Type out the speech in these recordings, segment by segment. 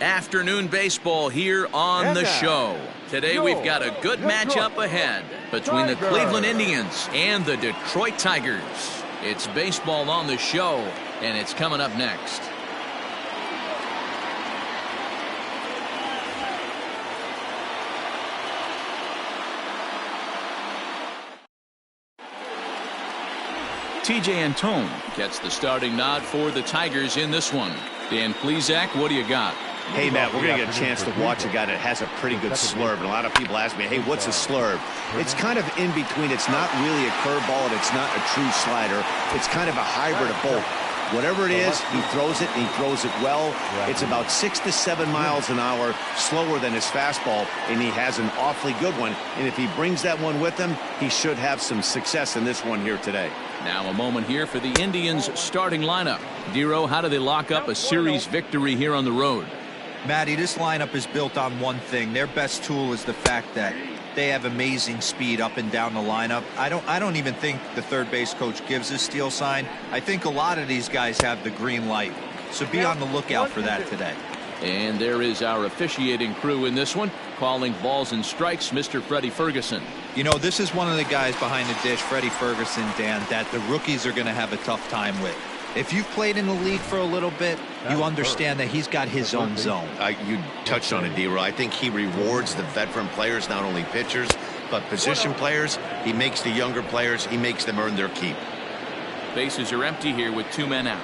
Afternoon baseball here on the show. Today we've got a good matchup ahead between the Cleveland Indians and the Detroit Tigers. It's baseball on the show, and it's coming up next. TJ Antone gets the starting nod for the Tigers in this one. Dan Plesac, what do you got? Hey, Matt, we're going to get a chance to watch a guy that has a pretty good slurve. And a lot of people ask me, hey, what's a slurve? It's kind of in between. It's not really a curveball, and it's not a true slider. It's kind of a hybrid of both. Whatever it is, he throws it, and he throws it well. It's about 6 to 7 miles an hour, slower than his fastball, and he has an awfully good one. And if he brings that one with him, he should have some success in this one here today. Now a moment here for the Indians starting lineup. Dero, how do they lock up a series victory here on the road? Matty, this lineup is built on one thing. Their best tool is the fact that they have amazing speed up and down the lineup. I don't even think the third base coach gives a steal sign. I think a lot of these guys have the green light. So be on the lookout for that today. And there is our officiating crew in this one, calling balls and strikes, Mr. Freddie Ferguson. You know, this is one of the guys behind the dish, Freddie Ferguson, Dan, that the rookies are going to have a tough time with. If you've played in the league for a little bit, you understand that he's got his own zone. You touched on it, D-Roy. I think he rewards the veteran players, not only pitchers, but position players. He makes the younger players, he makes them earn their keep. Bases are empty here with 2 men out.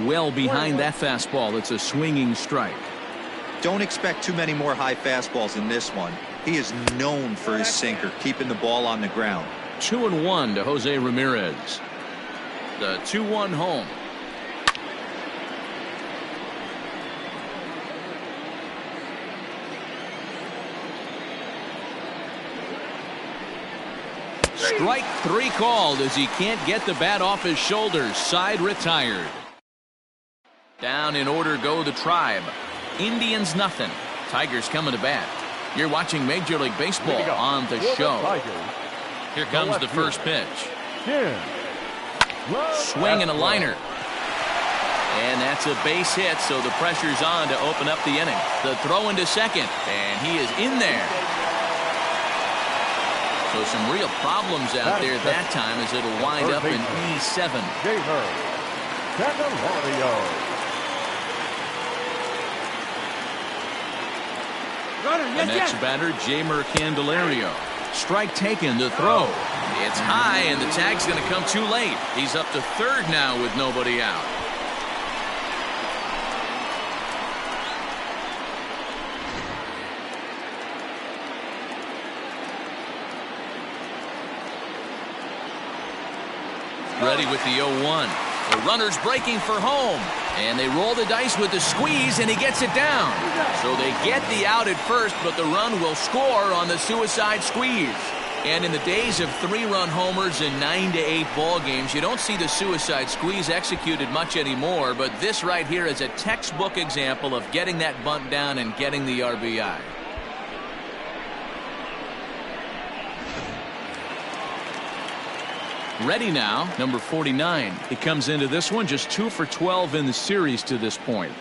Well behind that fastball, it's a swinging strike. Don't expect too many more high fastballs in this one. He is known for his sinker, keeping the ball on the ground. 2-1 to Jose Ramirez. The 2-1 home. Strike 3 called as he can't get the bat off his shoulders. Side retired. Down in order go the Tribe. Indians nothing. Tigers coming to bat. You're watching Major League Baseball on the show. Here comes the first pitch. Swing and a liner. And that's a base hit, so the pressure's on to open up the inning. The throw into second, and he is in there. So some real problems out there that time as it'll wind up in E7. The next batter, Jamer Candelario. Strike taken, the throw. It's high, and the tag's going to come too late. He's up to third now with nobody out. Ready with the 0-1. The runner's breaking for home. And they roll the dice with the squeeze, and he gets it down. So they get the out at first, but the run will score on the suicide squeeze. And in the days of 3-run homers in 9 to 8 ball games, you don't see the suicide squeeze executed much anymore, but this right here is a textbook example of getting that bunt down and getting the RBI. Ready now, number 49. He comes into this one just 2 for 12 in the series to this point.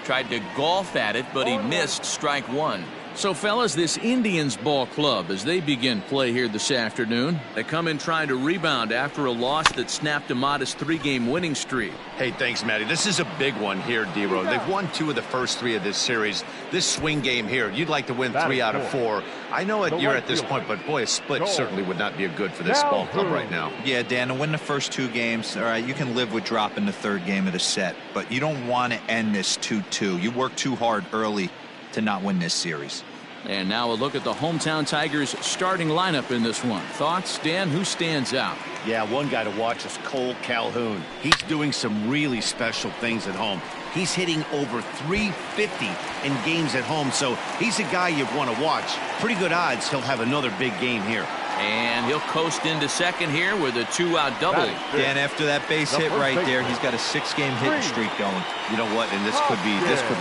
Tried to golf at it, but he missed strike 1. So, fellas, this Indians ball club, as they begin play here this afternoon, they come in trying to rebound after a loss that snapped a modest 3-game winning streak. Hey, thanks, Matty. This is a big one here, D-Row. They've won 2 of the first 3 of this series. This swing game here, you'd like to win 3 out of 4. I know you're at this point, but boy, a split certainly would not be a good for this ball club right now. Yeah, Dan, to win the first 2 games, all right, you can live with dropping the 3rd game of the set, but you don't want to end this 2-2. You work too hard early to not win this series. And now a look at the hometown Tigers starting lineup in this one. Thoughts, Dan? Who stands out? Yeah, one guy to watch is Cole Calhoun. He's doing some really special things at home. He's hitting over 350 in games at home, so he's a guy you want to watch. Pretty good odds he'll have another big game here. And he'll coast into second here with a 2-out double. Dan, after that base hit right there, he's got a 6-game hitting streak going. You know what? And this could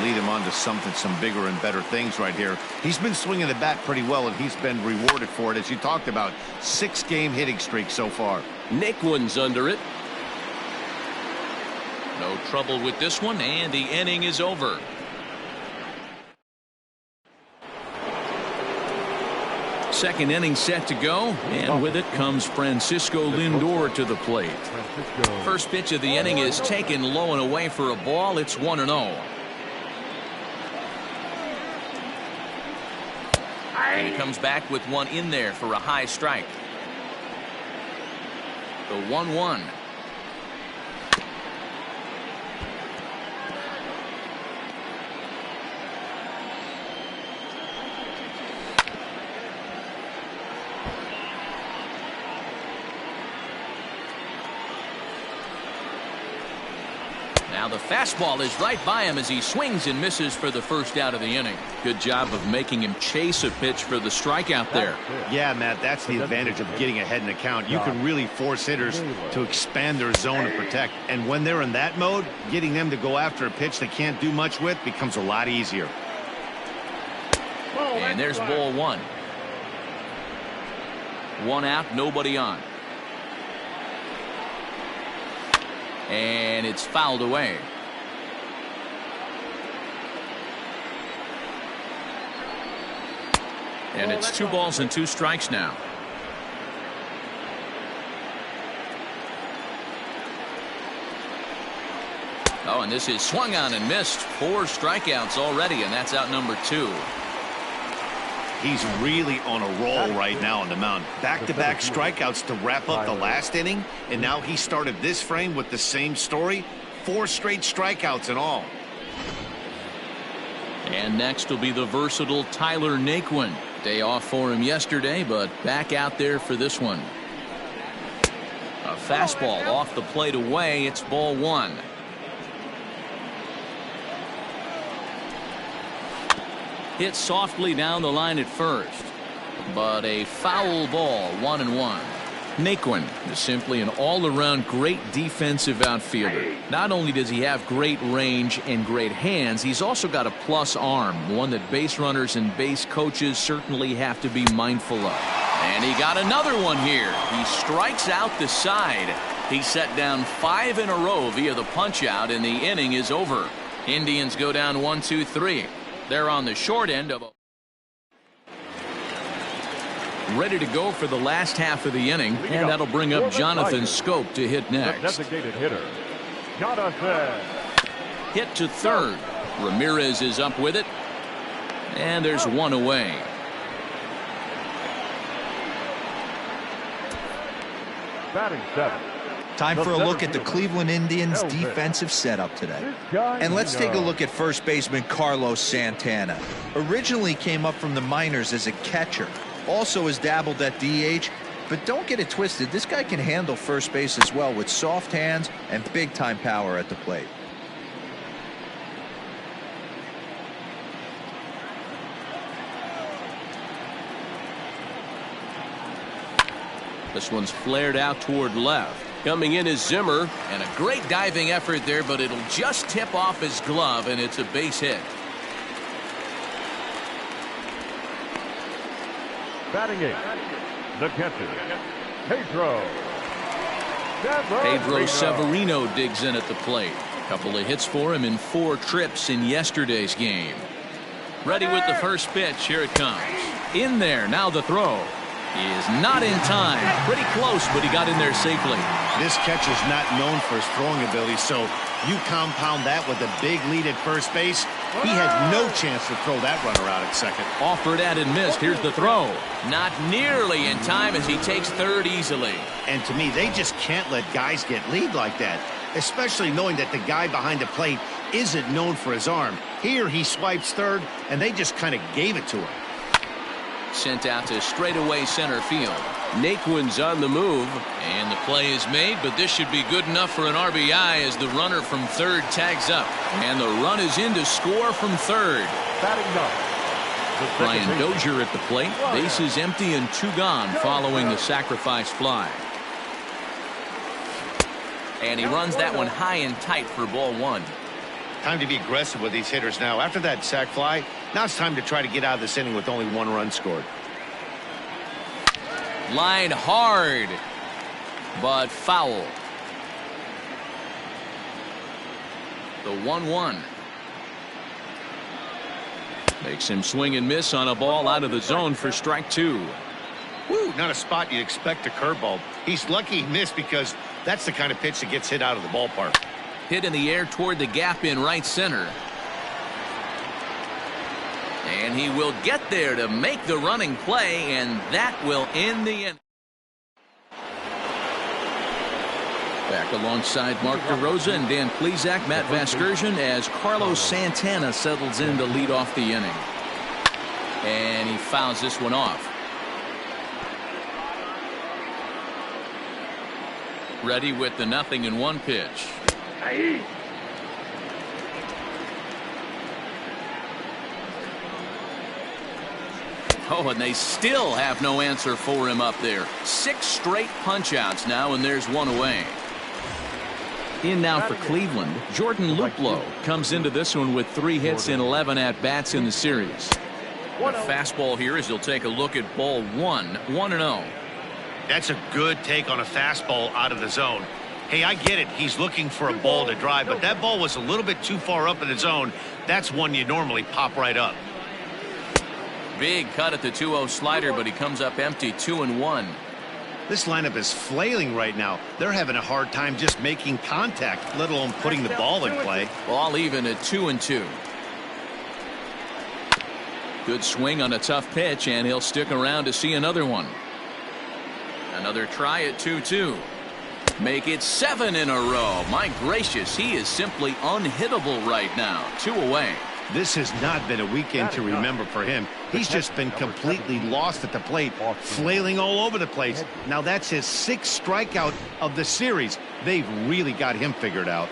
lead him on to some bigger and better things right here. He's been swinging the bat pretty well, and he's been rewarded for it, as you talked about. 6-game hitting streak so far. Naquin's under it. No trouble with this one, and the inning is over. Second inning set to go, and with it comes Francisco Lindor to the plate. First pitch of the inning is taken low and away for a ball. It's 1-0. And he comes back with one in there for a high strike. The 1-1. Now the fastball is right by him as he swings and misses for the first out of the inning. Good job of making him chase a pitch for the strikeout there. Yeah, Matt, that's the advantage of getting ahead in the count. You can really force hitters to expand their zone to protect. And when they're in that mode, getting them to go after a pitch they can't do much with becomes a lot easier. And there's ball one. One out, nobody on. And it's fouled away. And it's 2 balls and 2 strikes now. Oh, and this is swung on and missed. 4 strikeouts already, and that's out number 2. He's really on a roll right now on the mound. Back-to-back strikeouts to wrap up the last inning, and now he started this frame with the same story. 4 straight strikeouts in all. And next will be the versatile Tyler Naquin. Day off for him yesterday, but back out there for this one. A fastball off the plate away. It's ball 1. Hit softly down the line at first, but a foul ball. 1-1. Naquin is simply an all-around great defensive outfielder. Not only does he have great range and great hands, he's also got a plus arm, one that base runners and base coaches certainly have to be mindful of. And he got another one here. He strikes out the side. He set down 5 in a row via the punch-out, and the inning is over. Indians go down 1-2-3. They're on the short end of a... Ready to go for the last half of the inning, and that'll bring up Jonathan Schoop to hit next. Designated hitter, Jonathan. Hit to third. Ramirez is up with it, and there's one away. Batting 7. Time for a look at the Cleveland Indians' defensive setup today. And let's take a look at first baseman Carlos Santana. Originally came up from the minors as a catcher. Also has dabbled at DH. But don't get it twisted. This guy can handle first base as well with soft hands and big-time power at the plate. This one's flared out toward left. Coming in is Zimmer, and a great diving effort there, but it'll just tip off his glove, and it's a base hit. Batting 8, the catcher, Pedro Severino digs in at the plate. Couple of hits for him in 4 trips in yesterday's game. Ready with the first pitch. Here it comes. In there. Now the throw. He is not in time. Pretty close, but he got in there safely. This catcher's not known for his throwing ability, so you compound that with a big lead at first base. He had no chance to throw that runner out at second. Offered at and missed. Here's the throw. Not nearly in time as he takes third easily. And to me, they just can't let guys get lead like that, especially knowing that the guy behind the plate isn't known for his arm. Here he swipes third, and they just kind of gave it to him. Sent out to straightaway center field. Naquin's on the move, and the play is made, but this should be good enough for an RBI as the runner from third tags up. And the run is in to score from third. Brian Dozier at the plate. Bases empty and 2 gone following the sacrifice fly. And he runs that one high and tight for ball 1. Time to be aggressive with these hitters now. After that sac fly, now it's time to try to get out of this inning with only 1 run scored. Line hard, but foul. The 1-1. Makes him swing and miss on a ball out of the zone for strike 2. Woo, not a spot you'd expect a curveball. He's lucky he missed because that's the kind of pitch that gets hit out of the ballpark. Hit in the air toward the gap in right center. And he will get there to make the running play, and that will end the inning. Back alongside Mark DeRosa and Dan Plesac, Matt Vasgersian, as Carlos Santana settles in to lead off the inning. And he fouls this one off. Ready with the 0-1 pitch. Oh, and they still have no answer for him up there. 6 straight punch-outs now, and there's one away. In now for Cleveland, Jordan Luplow comes into this one with 3 hits in 11 at-bats in the series. The fastball here as he'll take a look at ball 1, 1-0. That's a good take on a fastball out of the zone. Hey, I get it. He's looking for a ball to drive, but that ball was a little bit too far up in the zone. That's one you normally pop right up. Big cut at the 2-0 slider, but he comes up empty, 2-1. This lineup is flailing right now. They're having a hard time just making contact, let alone putting the ball in play. Ball even at 2-2. Good swing on a tough pitch, and he'll stick around to see another one. Another try at 2-2. Make it 7 in a row. My gracious, he is simply unhittable right now. 2 away. This has not been a weekend to remember for him. He's just been completely lost at the plate, flailing all over the place. Now that's his 6th strikeout of the series. They've really got him figured out.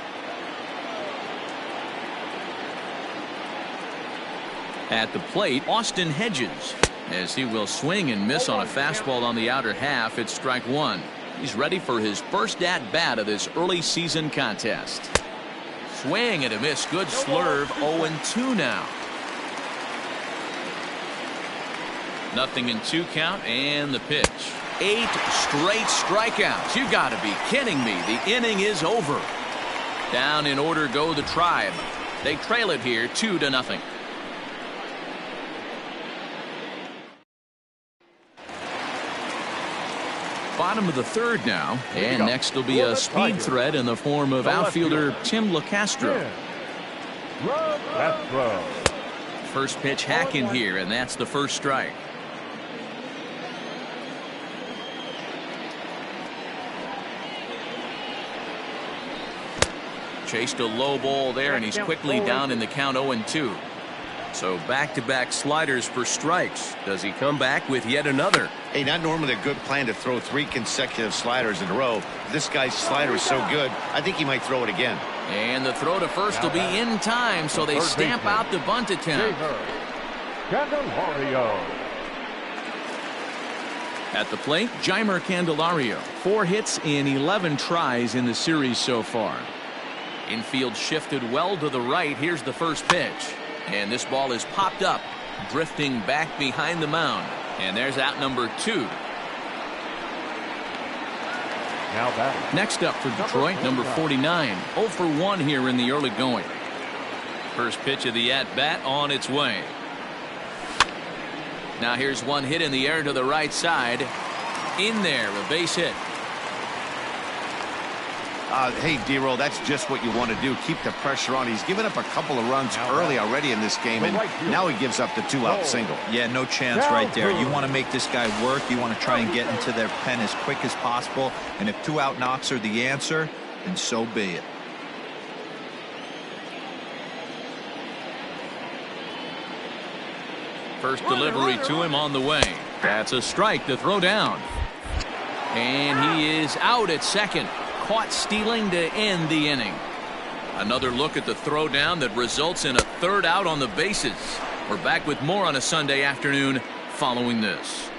At the plate, Austin Hedges, as he will swing and miss on a fastball on the outer half. It's strike 1. He's ready for his first at-bat of this early season contest. Swing and a miss. Good slurve. 0-2 now. 0-2 count, and the pitch. 8 straight strikeouts. You got to be kidding me. The inning is over. Down in order go the Tribe. They trail it here 2-0. Bottom of the 3rd now, and next will be a speed threat in the form of outfielder Tim LeCastro. First pitch hack in here, and that's the first strike. Chased a low ball there, and he's quickly down in the count. 0-2. So back-to-back sliders for strikes. Does he come back with yet another? Hey, not normally a good plan to throw 3 consecutive sliders in a row. This guy's slider is so good, I think he might throw it again. And the throw to first will be in time, so they stamp out the bunt attempt. At the plate, Jeimer Candelario. 4 hits in 11 tries in the series so far. Infield shifted well to the right. Here's the first pitch. And this ball is popped up, drifting back behind the mound. And there's out number 2. Next up for Detroit, number 49. 0 for 1 here in the early going. First pitch of the at-bat on its way. Now here's one hit in the air to the right side. In there, a base hit. Hey, D-Roll, that's just what you want to do. Keep the pressure on. He's given up a couple of runs early already in this game, and now he gives up the 2-out single. Yeah, no chance right there. You want to make this guy work. You want to try and get into their pen as quick as possible. And if 2-out knocks are the answer, then so be it. First delivery to him on the way. That's a strike to throw down. And he is out at second. Caught stealing to end the inning. Another look at the throwdown that results in a 3rd out on the bases. We're back with more on a Sunday afternoon following this.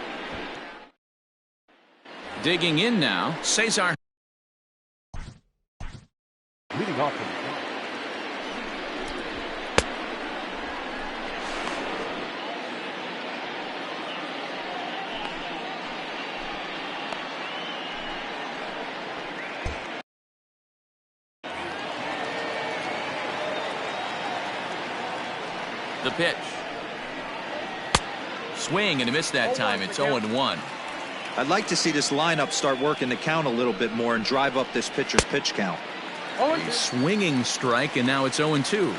Digging in now, Cesar. Leading off. The pitch. Swing, and he missed that time. It's 0-1. I'd like to see this lineup start working the count a little bit more and drive up this pitcher's pitch count. A swinging strike, and now it's 0-2.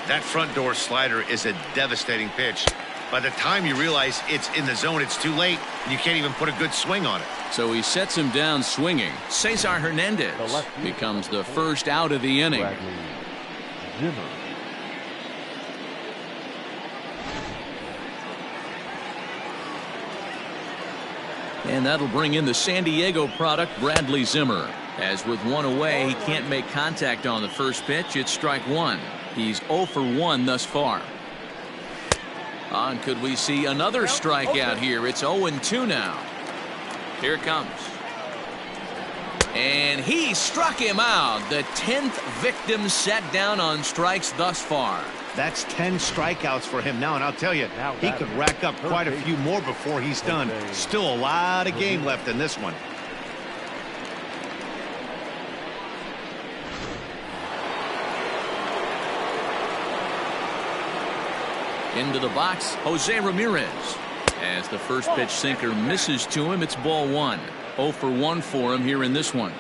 That front door slider is a devastating pitch. By the time you realize it's in the zone, it's too late, and you can't even put a good swing on it. So he sets him down swinging. Cesar Hernandez becomes the first out of the inning. And that'll bring in the San Diego product, Bradley Zimmer. As with one away, he can't make contact on the first pitch. It's strike one. He's 0 for 1 thus far. And could we see another strikeout here? It's 0-2 now. Here it comes. And he struck him out. The 10th victim set down on strikes thus far. That's 10 strikeouts for him now, and I'll tell you, he could rack up quite a few more before he's done. Still a lot of game left in this one. Into the box, Jose Ramirez. As the first pitch sinker misses to him, it's ball one. 0 for 1 for him here in this one.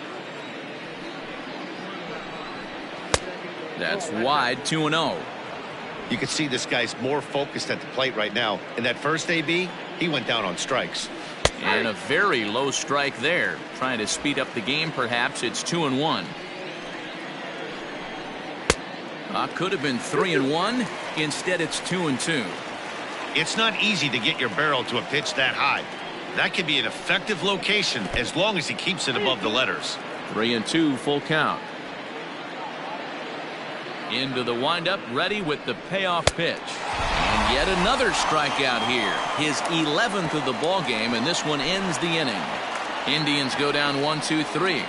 That's wide, 2-0. You can see this guy's more focused at the plate right now. In that first AB, he went down on strikes. And a very low strike there. Trying to speed up the game, perhaps. It's 2-1. Could have been 3-1. Instead, it's 2-2. It's not easy to get your barrel to a pitch that high. That could be an effective location as long as he keeps it above the letters. 3-2, full count. Into the windup, ready with the payoff pitch. And yet another strikeout here. His 11th of the ball game, and this one ends the inning. Indians go down 1-2-3.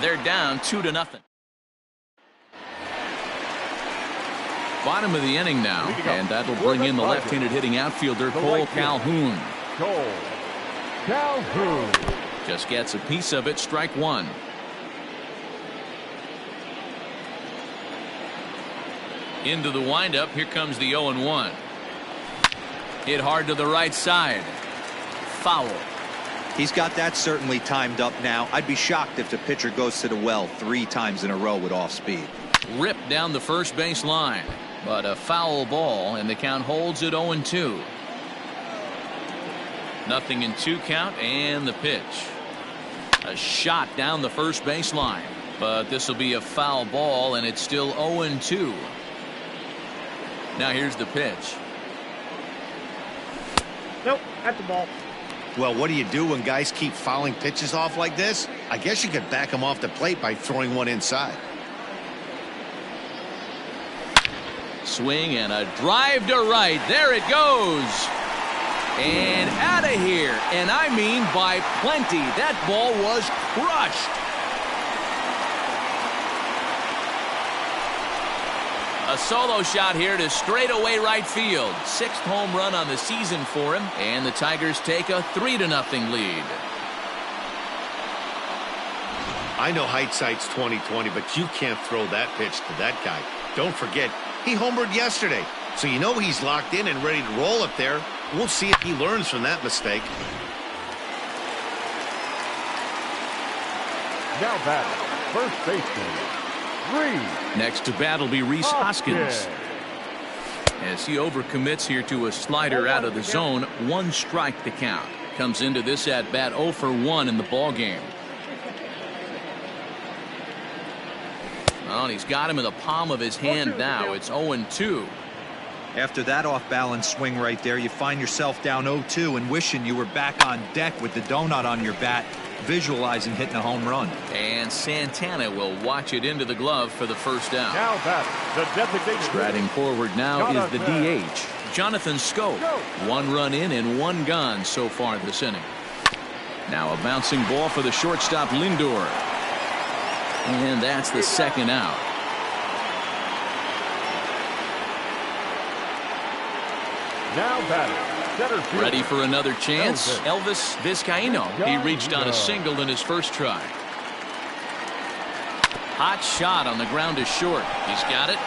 They're down 2-0. Bottom of the inning now, and that'll bring in the left-handed hitting outfielder Cole Calhoun. Just gets a piece of it, strike one. Into the windup, here comes the 0-1. Hit hard to the right side. Foul. He's got that certainly timed up now. I'd be shocked if the pitcher goes to the well 3 times in a row with off speed. Ripped down the first base line. But a foul ball, and the count holds at 0-2. Nothing in 2 count, and the pitch. A shot down the first base line. But this will be a foul ball, and it's still 0-2. Now here's the pitch. Nope, at the ball. Well, what do you do when guys keep fouling pitches off like this? I guess you could back them off the plate by throwing one inside. Swing and a drive to right. There it goes. And out of here. And I mean by plenty. That ball was crushed. A solo shot here to straightaway right field. 6th home run on the season for him. And the Tigers take a 3-0 lead. I know hindsight's 20/20, but you can't throw that pitch to that guy. Don't forget, he homered yesterday, so you know he's locked in and ready to roll up there. We'll see if he learns from that mistake. Now batting, first baseman, Reese. Next to bat will be Reese Hoskins. As he overcommits here to a slider out of the zone, 1 strike to count. Comes into this at bat 0 for 1 in the ball game. Oh, and he's got him in the palm of his hand now. It's 0-2. After that off-balance swing right there, you find yourself down 0-2 and wishing you were back on deck with the donut on your bat, visualizing hitting a home run. And Santana will watch it into the glove for the first out. Now batting, the designated Striding forward now is the DH, Jonathan Scope. 1 run in and 1 gone so far this inning. Now a bouncing ball for the shortstop Lindor. And that's the 2nd out. Now batting, center field. Ready for another chance. Elvis Vizcaíno. He reached on a single in his first try. Hot shot on the ground to short. He's got it.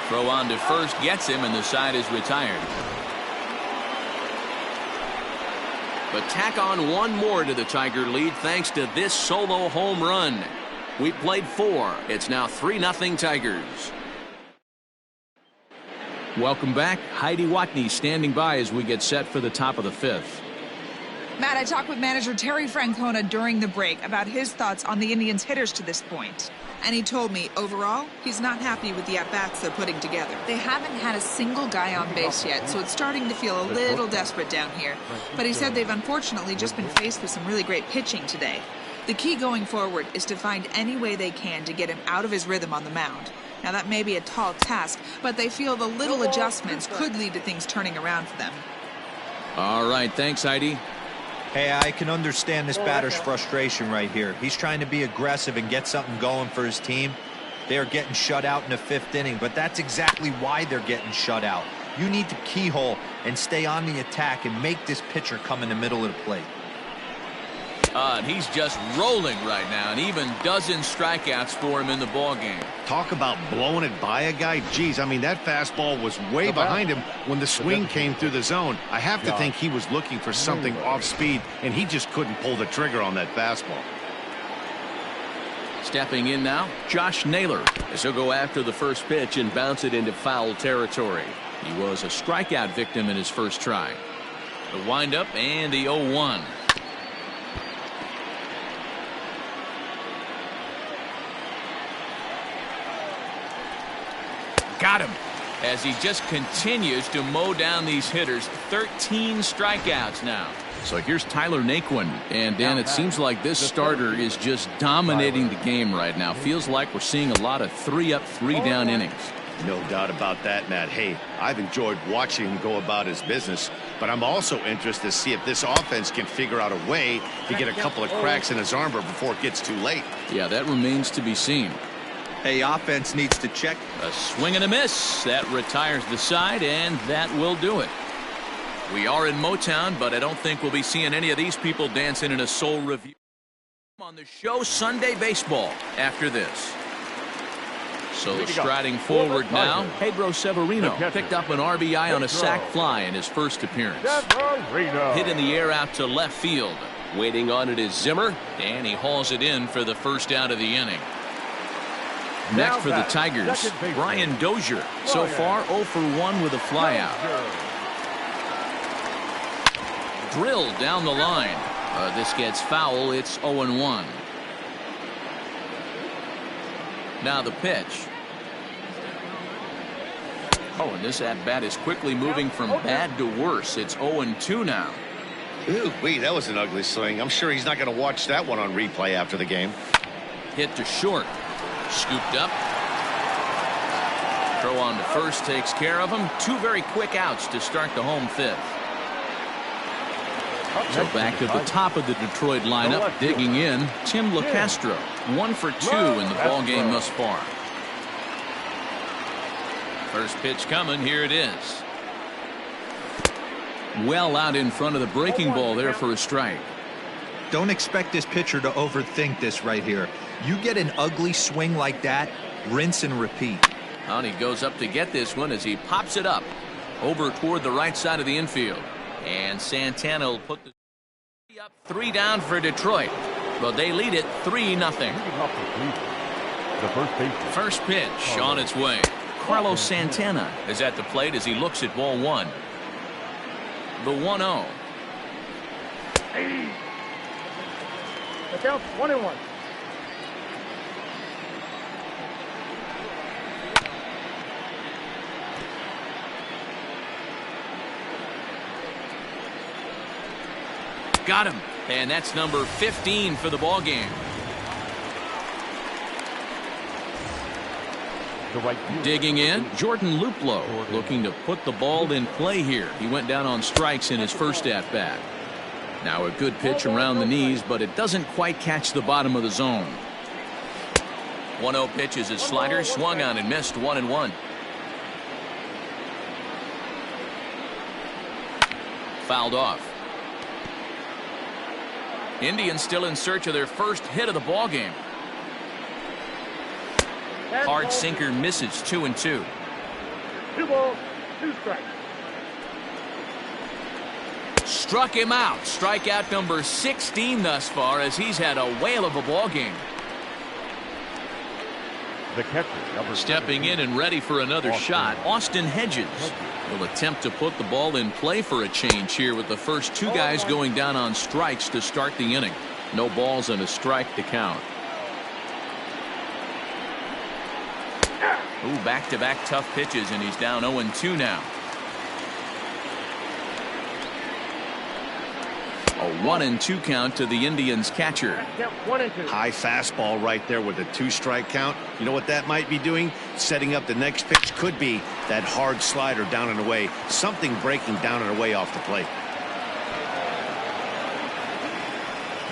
Throw on to first gets him, and the side is retired. But tack on one more to the Tiger lead thanks to this solo home run. We played 4. It's now 3-0 Tigers. Welcome back. Heidi Watney standing by as we get set for the top of the 5th. Matt, I talked with manager Terry Francona during the break about his thoughts on the Indians' hitters to this point. And he told me, overall, he's not happy with the at-bats they're putting together. They haven't had a single guy on base yet, so it's starting to feel a little desperate down here. But he said they've unfortunately just been faced with some really great pitching today. The key going forward is to find any way they can to get him out of his rhythm on the mound. Now, that may be a tall task, but they feel the little adjustments could lead to things turning around for them. All right, thanks, Heidi. Hey, I can understand this batter's frustration right here. He's trying to be aggressive and get something going for his team. They're getting shut out in the 5th inning, but that's exactly why they're getting shut out. You need to keyhole and stay on the attack and make this pitcher come in the middle of the plate. And he's just rolling right now, and even dozens strikeouts for him in the ballgame. Talk about blowing it by a guy. Geez, I mean, that fastball was way behind him when the swing came through the zone. I have to think he was looking for something off speed, and he just couldn't pull the trigger on that fastball. Stepping in now, Josh Naylor, as he'll go after the first pitch and bounce it into foul territory. He was a strikeout victim in his first try. The windup and the 0-1. Got him as he just continues to mow down these hitters. 13 strikeouts now. So here's Tyler Naquin, and Dan, it seems like this starter is just dominating the game right now. Feels like we're seeing a lot of 3-up, 3-down innings. No doubt about that, Matt. Hey, I've enjoyed watching him go about his business, but I'm also interested to see if this offense can figure out a way to get a couple of cracks in his armor before it gets too late. Yeah, that remains to be seen. Hey, offense needs to check. A swing and a miss. That retires the side, and that will do it. We are in Motown, but I don't think we'll be seeing any of these people dancing in a soul review on the show Sunday Baseball after this. So striding forward now, Pedro Severino picked up an RBI on a sac fly in his first appearance. Hit in the air out to left field. Waiting on it is Zimmer, and he hauls it in for the first out of the inning. Next for the Tigers, Brian Dozier. So far 0 for 1 with a flyout. Drilled down the line. This gets foul. It's 0-1. Now the pitch. Oh, and this at-bat is quickly moving from bad to worse. It's 0-2 now. Ooh, wait, that was an ugly swing. I'm sure he's not going to watch that one on replay after the game. Hit to short. Scooped up. Throw on to first takes care of him. 2 very quick outs to start the home 5th. So back to the top of the Detroit lineup, digging in, Tim LeCastro. 1 for 2 in the ball game thus far. First pitch coming. Here it is. Well out in front of the breaking ball there for a strike. Don't expect this pitcher to overthink this right here. You get an ugly swing like that, rinse and repeat. And he goes up to get this one as he pops it up over toward the right side of the infield. And Santana will put the 3 up, 3 down for Detroit. But they lead it 3-0. First pitch on its way. Carlos Santana is at the plate as he looks at ball 1. The 1-0. The count's 1-1. Got him. And that's number 15 for the ball game. Digging in, Jordan Luplow looking to put the ball in play here. He went down on strikes in his first at-bat. Now a good pitch around the knees, but it doesn't quite catch the bottom of the zone. 1-0 pitch is his slider, swung on and missed. 1-1. Fouled off. Indians still in search of their first hit of the ball game. Hard sinker misses. 2-2. 2 balls, 2 strikes. Struck him out. Strikeout number 16 thus far, as he's had a whale of a ball game. The catcher, number Stepping in and ready for another shot, Austin Hedges will attempt to put the ball in play for a change here, with the first 2 guys going down on strikes to start the inning. No balls and a strike to count. Ooh, back-to-back tough pitches, and he's down 0-2 now. A 1-2 count to the Indians catcher. Count 1-2. High fastball right there with a 2-strike count. You know what that might be doing? Setting up the next pitch. Could be that hard slider down and away. Something breaking down and away off the plate.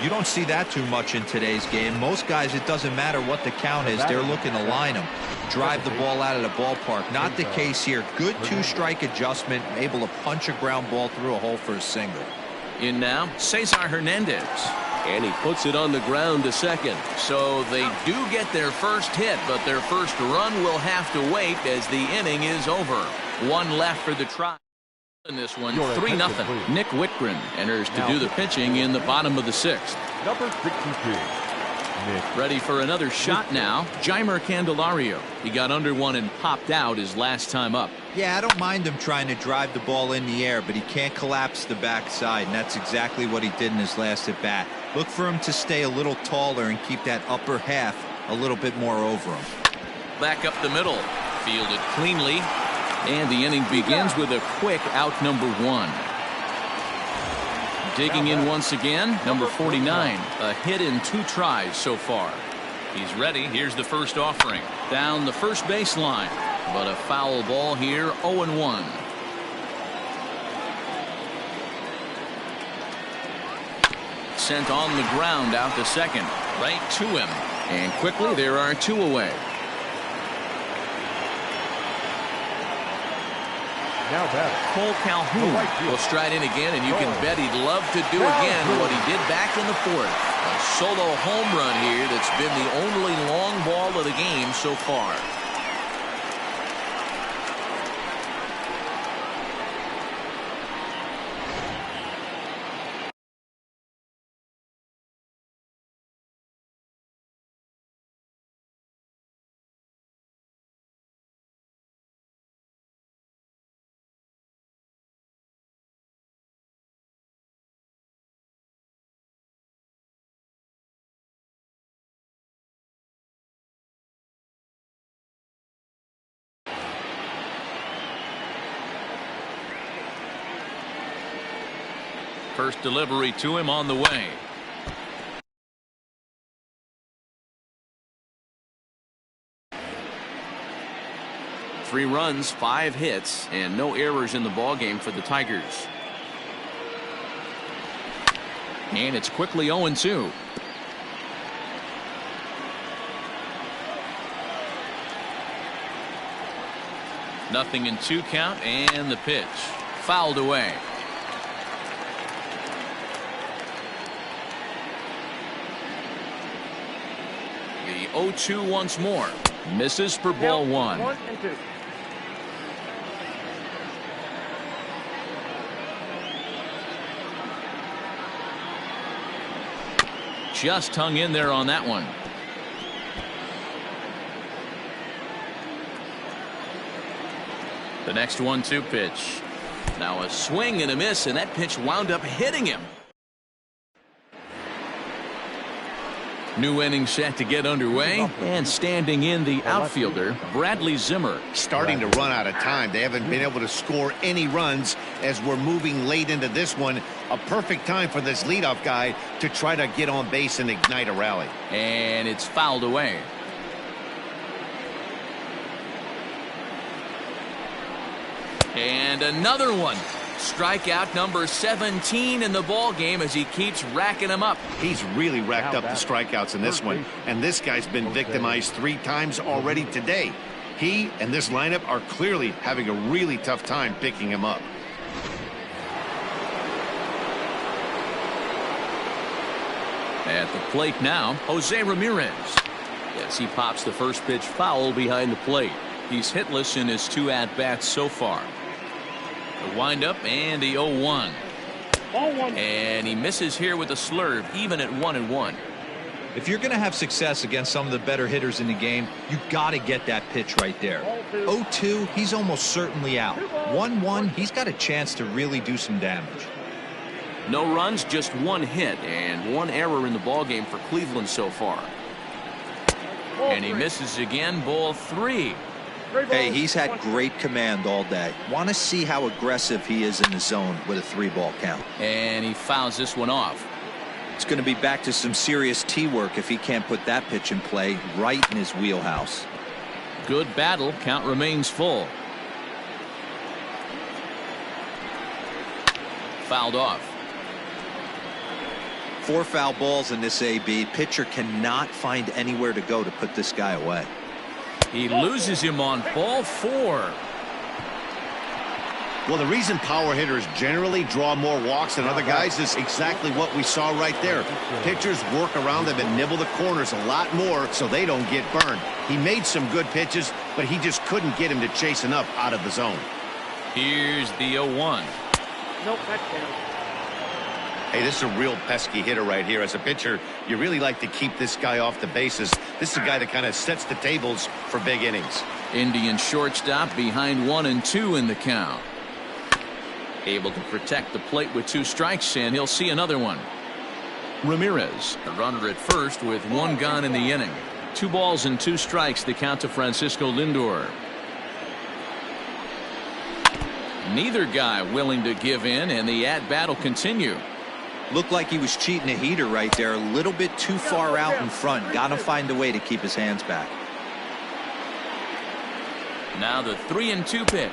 You don't see that too much in today's game. Most guys, it doesn't matter what the count is. They're looking to line them, drive the ball out of the ballpark. Not the case here. Good 2-strike adjustment, able to punch a ground ball through a hole for a single. In now, Cesar Hernandez. And he puts it on the ground to second. So they do get their first hit, but their first run will have to wait as the inning is over. 1 left for the Tribe. In this one, 3-0. Nick Whitgren enters to do the pitching in the bottom of the 6th. number 62. Nick. Ready for another shot now. Jeimer Candelario. He got under one and popped out his last time up. Yeah, I don't mind him trying to drive the ball in the air, but he can't collapse the backside, and that's exactly what he did in his last at bat. Look for him to stay a little taller and keep that upper half a little bit more over him. Back up the middle. Fielded cleanly. And the inning begins with a quick out number 1. Digging in once again, number 49. A hit in 2 tries so far. He's ready. Here's the first offering. Down the first baseline. But a foul ball here, 0-1. Sent on the ground out to second. Right to him. And quickly there are 2 away. Now batter. Cole Calhoun will stride in again, and you can bet he'd love to do again what he did back in the 4th. A solo home run here that's been the only long ball of the game so far. First delivery to him on the way. Three runs, 5 hits, and no errors in the ballgame for the Tigers. And it's quickly 0-2. Nothing in 2 count, and the pitch fouled away. The 0-2 once more. Misses for ball 1. 1-2. Just hung in there on that one. The next 1-2 pitch. Now a swing and a miss, and that pitch wound up hitting him. New inning set to get underway, and standing in the outfielder, Bradley Zimmer. Starting to run out of time. They haven't been able to score any runs as we're moving late into this one. A perfect time for this leadoff guy to try to get on base and ignite a rally. And it's fouled away. And another one. Strikeout number 17 in the ball game as he keeps racking them up. He's really racked up the strikeouts in this one, and this guy's been victimized 3 times already today. He and this lineup are clearly having a really tough time picking him up. At the plate now, Jose Ramirez. Yes, he pops the first pitch foul behind the plate. He's hitless in his 2 at-bats so far. The windup and the 0-1. And he misses here with a slurve, even at 1-1. If you're going to have success against some of the better hitters in the game, you got to get that pitch right there. 0-2, he's almost certainly out. 1-1, he's got a chance to really do some damage. No runs, just 1 hit, and 1 error in the ballgame for Cleveland so far. And he misses again, ball 3. Hey, he's had great command all day. Want to see how aggressive he is in the zone with a 3-ball count. And he fouls this one off. It's going to be back to some serious tee work if he can't put that pitch in play right in his wheelhouse. Good battle. Count remains full. Fouled off. 4 foul balls in this AB. Pitcher cannot find anywhere to go to put this guy away. He loses him on ball 4. Well, the reason power hitters generally draw more walks than other guys is exactly what we saw right there. Pitchers work around them and nibble the corners a lot more so they don't get burned. He made some good pitches, but he just couldn't get him to chase enough out of the zone. Here's the 0-1. Nope, that's down. Hey, this is a real pesky hitter right here. As a pitcher, you really like to keep this guy off the bases. This is a guy that kind of sets the tables for big innings. Indian shortstop behind 1-2 in the count. Able to protect the plate with 2 strikes, and he'll see another one. Ramirez, the runner at first with 1 gone in the inning. 2 balls and 2 strikes, the count to Francisco Lindor. Neither guy willing to give in, and the at-bat will continue. Looked like he was cheating a heater right there. A little bit too far out in front. Got to find a way to keep his hands back. Now the 3-2 pitch.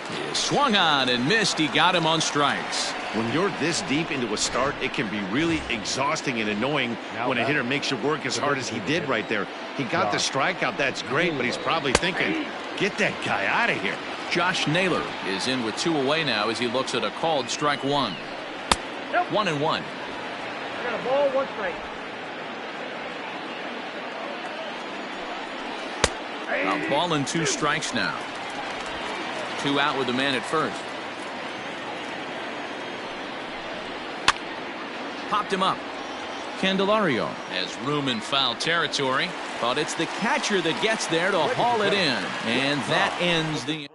He swung on and missed. He got him on strikes. When you're this deep into a start, it can be really exhausting and annoying when a hitter makes you work as hard as he did right there. He got the strikeout. That's great, but he's probably thinking, get that guy out of here. Josh Naylor is in with 2 away now as he looks at a called strike 1. 1-1. I got a ball, 1 strike. A ball and 2 strikes now. 2 out with the man at first. Popped him up. Candelario has room in foul territory, but it's the catcher that gets there to haul it in, and that ends the.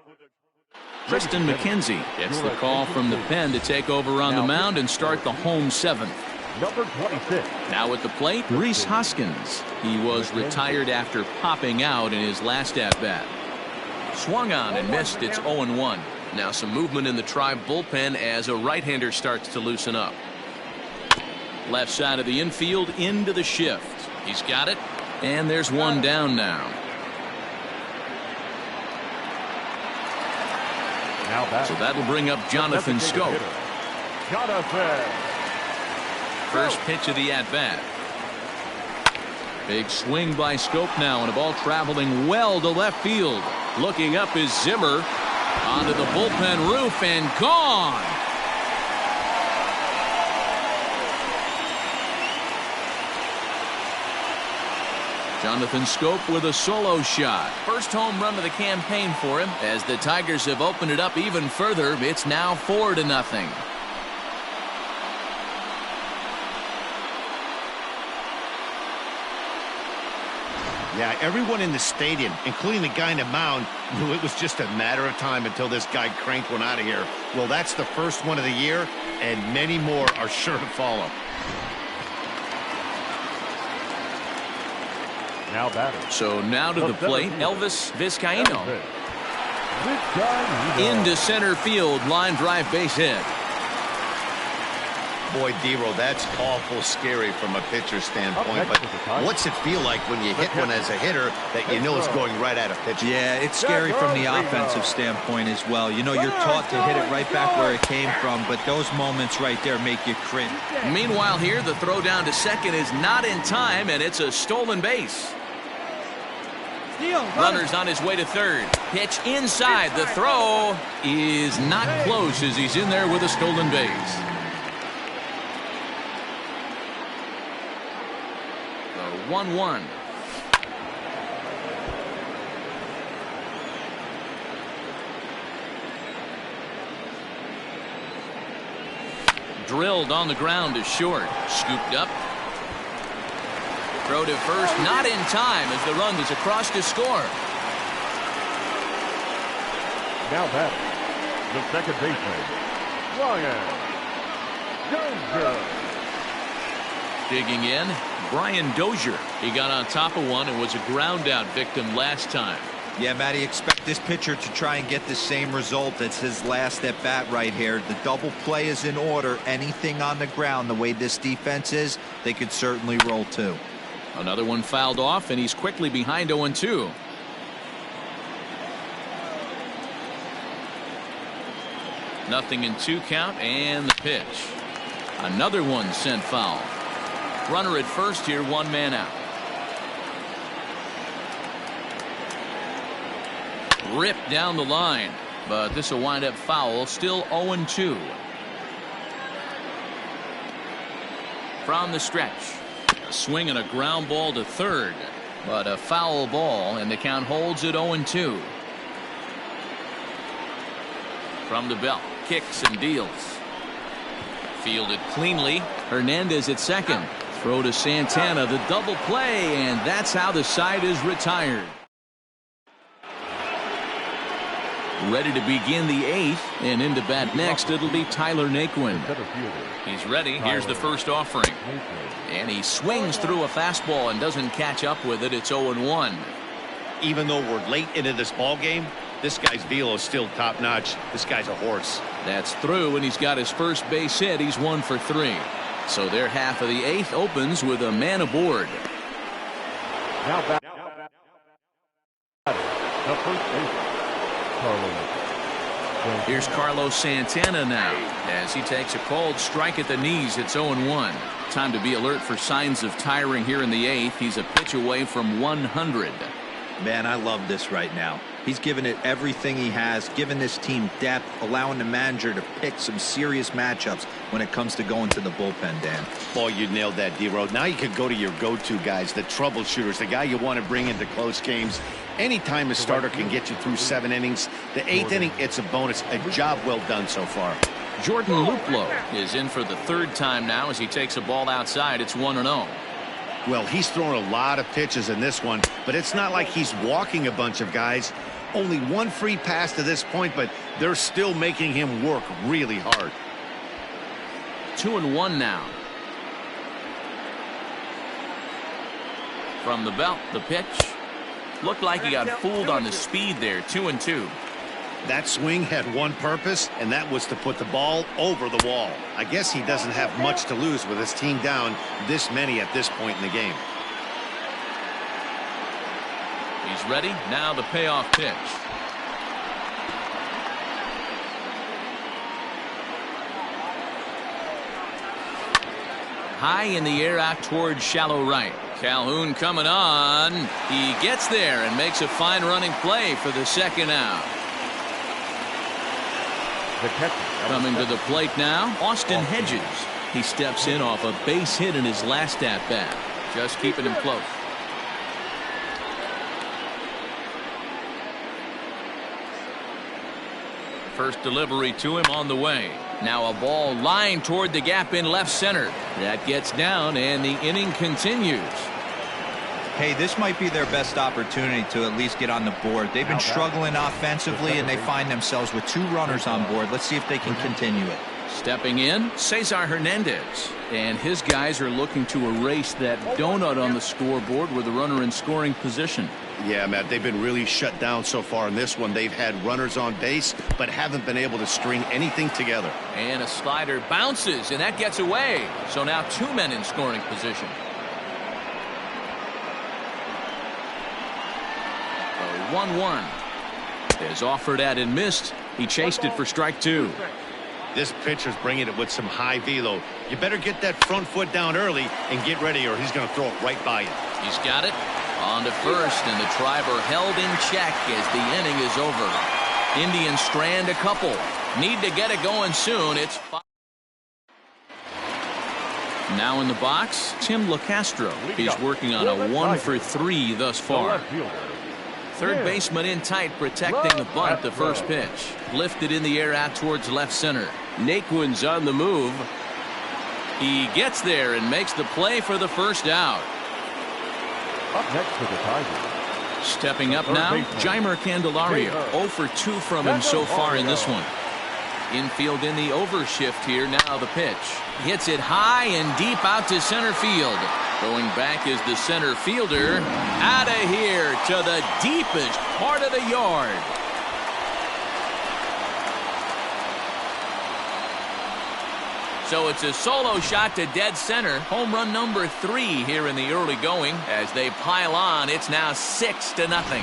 Tristan McKenzie gets the call from the pen to take over on the mound and start the home 7th. Number 26. Now at the plate, Reese Hoskins. He was retired after popping out in his last at-bat. Swung on and missed. It's 0-1. Now some movement in the Tribe bullpen as a right-hander starts to loosen up. Left side of the infield into the shift. He's got it, and there's 1 down now. So that'll bring up Jonathan Schoop. First pitch of the at-bat. Big swing by Schoop now, and a ball traveling well to left field. Looking up is Zimmer. Onto the bullpen roof and gone. Jonathan Schoop with a solo shot. First home run of the campaign for him. As the Tigers have opened it up even further, it's now 4-0. Yeah, everyone in the stadium, including the guy in the mound, knew it was just a matter of time until this guy cranked one out of here. Well, that's the first one of the year, and many more are sure to follow. Now batter. So now to the plate, Elvis Vizcaíno. Into center field, line drive base hit. Boy, D-Roll, that's awful scary from a pitcher standpoint, but what's it feel like when you hit one as a hitter that you know is going right at a pitcher? Yeah, it's scary from the offensive standpoint as well. You know, you're taught to hit it right back where it came from, but those moments right there make you cringe. Meanwhile here, the throw down to second is not in time, and it's a stolen base. Runner's on his way to third. Pitch inside. The throw is not close as he's in there with a stolen base. The 1-1. Drilled on the ground is short. Scooped up. Throw to first, not in time as the run is across to score. Now batting, the second baseman, Brian Dozier. Digging in, Brian Dozier. He got on top of one and was a ground out victim last time. Yeah, Matty, expect this pitcher to try and get the same result. It's his last at bat right here. The double play is in order. Anything on the ground, the way this defense is, they could certainly roll too. Another one fouled off, and he's quickly behind 0-2. Nothing in 2 count, and the pitch. Another one sent foul. Runner at first here, 1 man out. Ripped down the line, but this will wind up foul. Still 0-2. From the stretch, a swing and a ground ball to third, but a foul ball, and the count holds at 0-2. From the belt, kicks and deals. Fielded cleanly. Hernandez at second. Throw to Santana, the double play, and that's how the side is retired. Ready to begin the 8th, and into bat next, it'll be Tyler Naquin. He's ready. Here's the first offering. And he swings through a fastball and doesn't catch up with it. It's 0-1. Even though we're late into this ball game, this guy's velo is still top notch. This guy's a horse. That's through, and he's got his first base hit. He's 1 for 3. So their half of the 8th opens with a man aboard. Now back. The first baseman, Carlos. Here's Carlos Santana now as he takes a called strike at the knees. It's 0-1. Time to be alert for signs of tiring here in the 8th. He's a pitch away from 100. Man, I love this right now. He's given it everything he has, given this team depth, allowing the manager to pick some serious matchups when it comes to going to the bullpen, Dan. Boy, you nailed that, D-Road. Now you could go to your go-to guys, the troubleshooters, the guy you want to bring into close games. Anytime a starter can get you through 7 innings, the 8th inning, it's a bonus. A job well done so far. Jordan Luplow is in for the 3rd time now as he takes a ball outside. It's 1-0. Well, he's thrown a lot of pitches in this one, but it's not like he's walking a bunch of guys. Only 1 free pass to this point, but they're still making him work really hard. 2-1 now. From the belt, the pitch. Looked like he got fooled on the speed there. 2-2. That swing had one purpose, and that was to put the ball over the wall. I guess he doesn't have much to lose with his team down this many at this point in the game. He's ready. Now the payoff pitch. High in the air out towards shallow right. Calhoun coming on. He gets there and makes a fine running play for the 2nd out. Coming to the plate now, Austin Hedges. He steps in off a base hit in his last at bat. Just keeping him close. First delivery to him on the way. Now a ball lined toward the gap in left center. That gets down, and the inning continues. Hey, this might be their best opportunity to at least get on the board. They've been struggling offensively, and they find themselves with 2 runners on board. Let's see if they can continue it. Stepping in, Cesar Hernandez. And his guys are looking to erase that donut on the scoreboard with a runner in scoring position. Yeah, Matt, they've been really shut down so far in this one. They've had runners on base, but haven't been able to string anything together. And a slider bounces, and that gets away. So now 2 men in scoring position. 1-1 is offered at and missed. He chased it for strike 2. This pitcher's bringing it with some high velo. You better get that front foot down early and get ready, or he's going to throw it right by you. He's got it on to first, and the Triber held in check as the inning is over. Indians strand a couple. Need to get it going soon. It's 5. Now in the box, Tim LaCastro. He's working on a 1 for 3 thus far. Third baseman in tight, protecting the bunt. The first pitch lifted in the air out towards left center. Naquin's on the move. He gets there and makes the play for the first out. Up next for the Tigers. Stepping up now, Jeimer Candelario. 0 for 2 from him so far in this one. Infield in the overshift here. Now the pitch. Hits it high and deep out to center field. Going back is the center fielder. Out of here to the deepest part of the yard. So it's a solo shot to dead center. Home run number 3 here in the early going. As they pile on, it's now 6-0.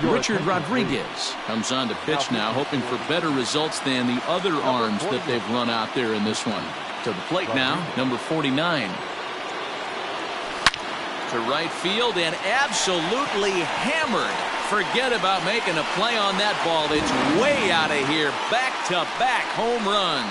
Richard Rodriguez comes on to pitch now, hoping for better results than the other arms that they've run out there in this one. To the plate now, number 49. To right field and absolutely hammered. Forget about making a play on that ball. It's way out of here. Back-to-back home runs.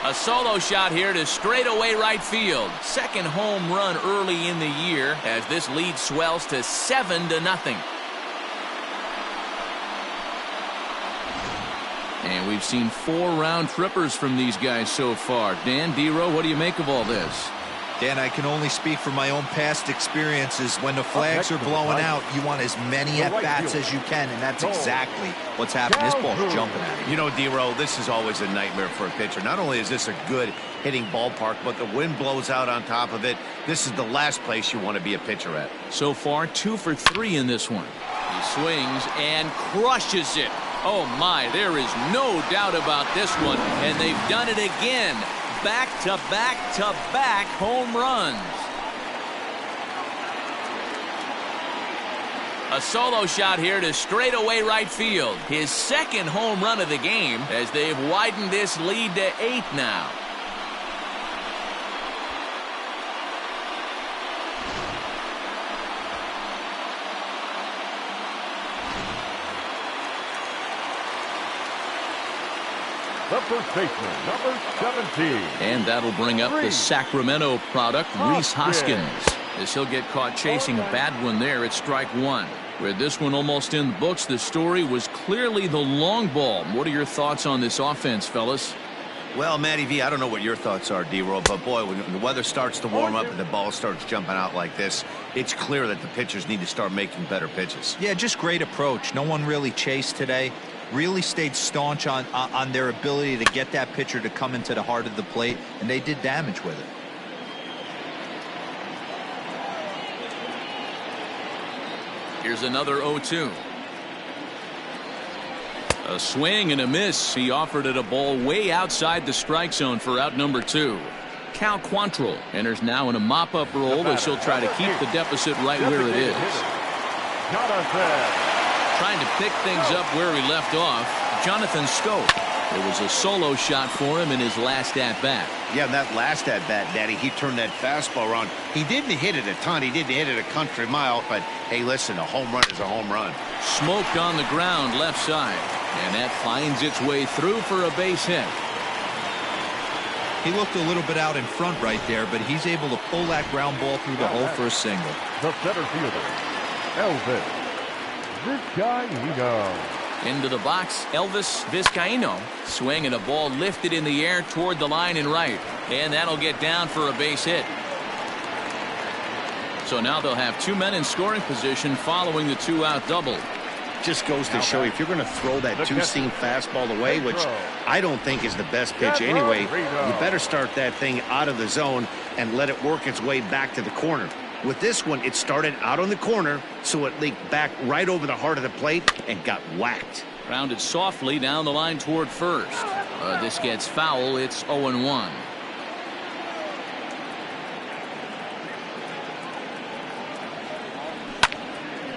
A solo shot here to straightaway right field. Second home run early in the year as this lead swells to 7-0. And we've seen 4 round trippers from these guys so far. Dan, D-Row, what do you make of all this? Dan, I can only speak from my own past experiences. When the flags are blowing out, you want as many at-bats as you can, and that's exactly what's happening. This ball's jumping at you. You know, D-Row, this is always a nightmare for a pitcher. Not only is this a good hitting ballpark, but the wind blows out on top of it. This is the last place you want to be a pitcher at. So far, 2 for 3 in this one. He swings and crushes it. Oh, my, there is no doubt about this one, and they've done it again. Back-to-back-to-back home runs. A solo shot here to straightaway right field. His second home run of the game as they've widened this lead to 8 now. The first baseman, number 17. And that'll bring up the Sacramento product, Reese Hoskins. As he'll get caught chasing a bad one there at strike 1. With this one almost in the books, the story was clearly the long ball. What are your thoughts on this offense, fellas? Well, Matty V, I don't know what your thoughts are, D-Roll, but boy, when the weather starts to warm up and the ball starts jumping out like this, it's clear that the pitchers need to start making better pitches. Yeah, just great approach. No one really chased today. Really stayed staunch on their ability to get that pitcher to come into the heart of the plate, and they did damage with it. Here's another 0-2. A swing and a miss. He offered it a ball way outside the strike zone for out number 2. Cal Quantrill enters now in a mop-up role as he'll try to keep the deficit right where it is. Trying to pick things up where he left off, Jonathan Scope. It was a solo shot for him in his last at-bat. Yeah, that last at-bat, Daddy, he turned that fastball around. He didn't hit it a ton. He didn't hit it a country mile, but, hey, listen, a home run is a home run. Smoked on the ground left side, and that finds its way through for a base hit. He looked a little bit out in front right there, but he's able to pull that ground ball through the hole for a single. The center fielder, Elvis Vizcaino. Into the box, Elvis Vizcaino. Swing and a ball lifted in the air toward the line and right. And that'll get down for a base hit. So now they'll have 2 men in scoring position following the 2-out double. Just goes to show you, if you're going to throw that two-seam fastball away, which I don't think is the best pitch anyway, you better start that thing out of the zone and let it work its way back to the corner. With this one, it started out on the corner, so it leaked back right over the heart of the plate and got whacked. Rounded softly down the line toward first. This gets foul. It's 0-1.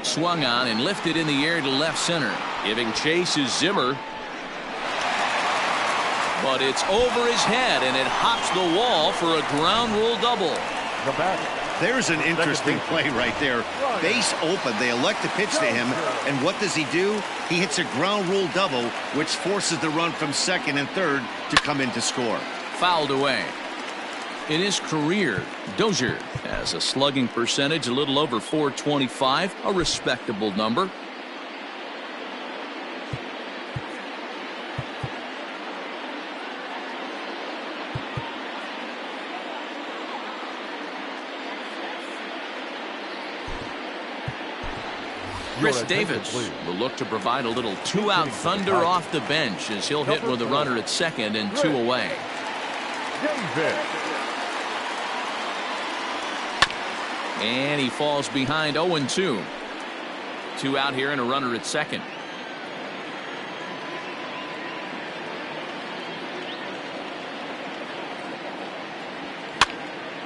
Swung on and lifted in the air to left center. Giving chase is Zimmer. But it's over his head, and it hops the wall for a ground rule double. The batter. There's an interesting play right there. Base open. They elect to pitch to him. And what does he do? He hits a ground rule double, which forces the run from second and third to come in to score. Fouled away. In his career, Dozier has a slugging percentage a little over .425, a respectable number. Chris Davis will look to provide a little two-out thunder off the bench as he'll hit with a runner at second and 2 away. And he falls behind 0-2. 2 out here and a runner at second.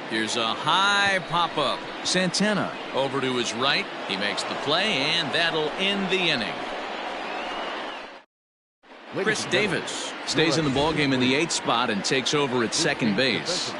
Here's a high pop-up. Santana over to his right. He makes the play, and that'll end the inning. Chris Davis stays in the ballgame in the 8th spot and takes over at second base.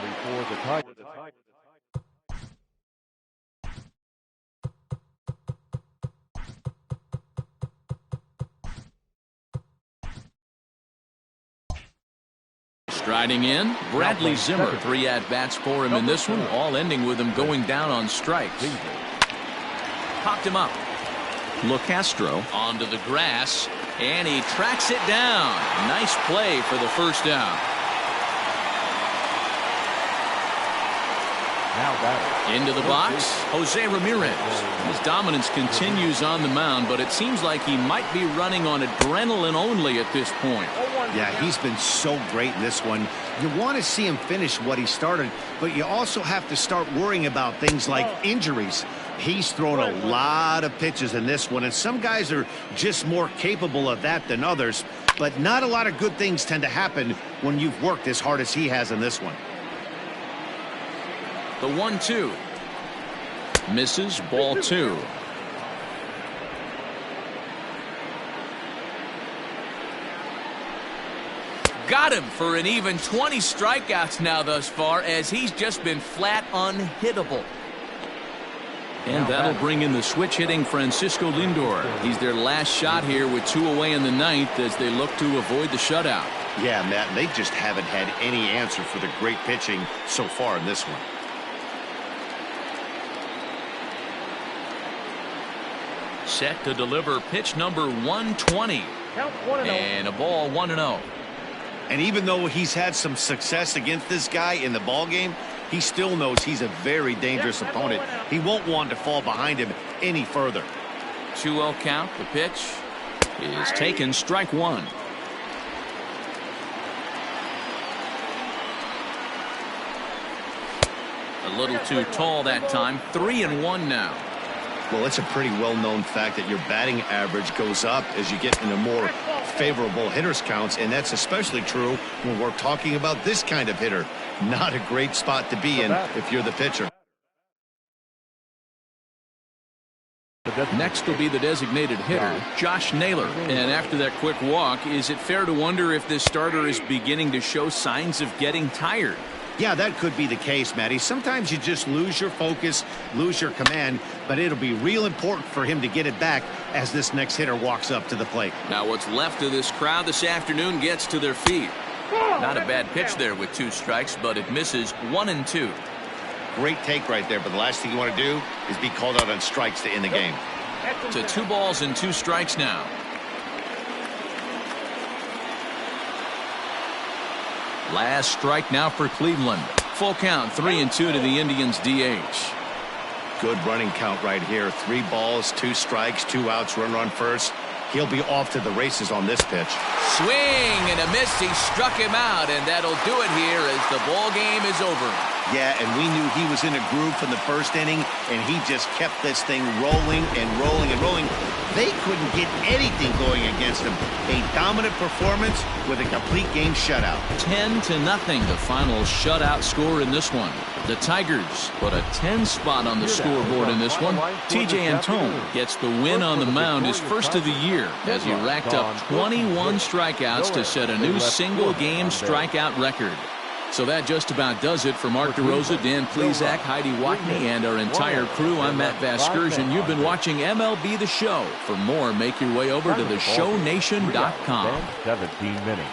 Striding in, Bradley Zimmer. 3 at-bats for him in this one, all ending with him going down on strikes. Popped him up. LoCastro onto the grass, and he tracks it down. Nice play for the first down. Into the box, Jose Ramirez. His dominance continues on the mound, but it seems like he might be running on adrenaline only at this point. Yeah, he's been so great in this one. You want to see him finish what he started, but you also have to start worrying about things like injuries. He's thrown a lot of pitches in this one, and some guys are just more capable of that than others, but not a lot of good things tend to happen when you've worked as hard as he has in this one. The 1-2. Misses, ball 2. Got him for an even 20 strikeouts now thus far, as he's just been flat unhittable. And that'll bring in the switch-hitting Francisco Lindor. He's their last shot here with 2 away in the 9th as they look to avoid the shutout. Yeah, Matt, they just haven't had any answer for the great pitching so far in this one. Set to deliver pitch number 120. And a ball 1-0. And even though he's had some success against this guy in the ballgame, he still knows he's a very dangerous opponent. He won't want to fall behind him any further. 2-0 count. The pitch is taken, strike 1. A little too tall that time. 3-1 now. Well, it's a pretty well-known fact that your batting average goes up as you get into more favorable hitters counts, and that's especially true when we're talking about this kind of hitter. Not a great spot to be in if you're the pitcher. Next will be the designated hitter, Josh Naylor. And after that quick walk, is it fair to wonder if this starter is beginning to show signs of getting tired? Yeah, that could be the case, Matty. Sometimes you just lose your focus, lose your command, but it'll be real important for him to get it back as this next hitter walks up to the plate. Now what's left of this crowd this afternoon gets to their feet. Not a bad pitch there with 2 strikes, but it misses 1-2. Great take right there, but the last thing you want to do is be called out on strikes to end the game. To 2 balls and 2 strikes now. Last strike now for Cleveland. Full count, 3-2 to the Indians DH. Good running count right here. 3 balls, 2 strikes, 2 outs, runner on first. He'll be off to the races on this pitch. Swing and a miss. He struck him out, and that'll do it here as the ball game is over. Yeah, and we knew he was in a groove from the first inning, and he just kept this thing rolling and rolling and rolling. They couldn't get anything going against him. A dominant performance with a complete game shutout. 10-0, the final shutout score in this one. The Tigers put a 10 spot on the scoreboard in this one. T.J. Antone gets the win on the mound, his first of the year, as he racked up 21 strikeouts to set a new single-game strikeout record. So that just about does it for Mark DeRosa, Dan Plesac, Heidi Watney, and our entire crew. I'm Matt Vasgersian. You've been watching MLB The Show. For more, make your way over to theshownation.com. 17 minutes.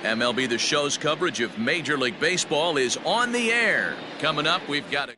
MLB The Show's coverage of Major League Baseball is on the air. Coming up, we've got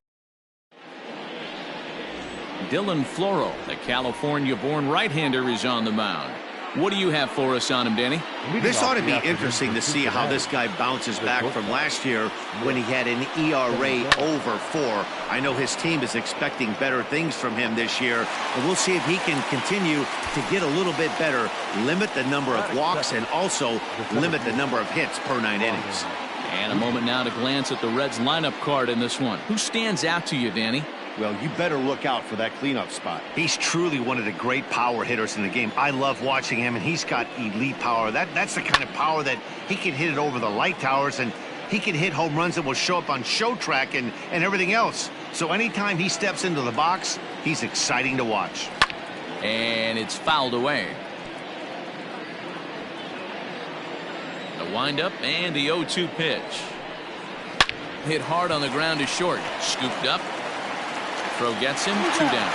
Dylan Floro, the California-born right-hander, is on the mound. What do you have for us on him, Danny? This ought to be interesting to see how this guy bounces back from last year when he had an ERA over 4. I know his team is expecting better things from him this year, and we'll see if he can continue to get a little bit better, limit the number of walks, and also limit the number of hits per 9 innings. And a moment now to glance at the Reds lineup card in this one. Who stands out to you, Danny? Well, you better look out for that cleanup spot. He's truly one of the great power hitters in the game. I love watching him, and he's got elite power. That's the kind of power that he can hit it over the light towers, and he can hit home runs that will show up on show track and everything else. So anytime he steps into the box, he's exciting to watch. And it's fouled away. The windup and the 0-2 pitch. Hit hard on the ground to short. Scooped up. Throw gets him. 2 down.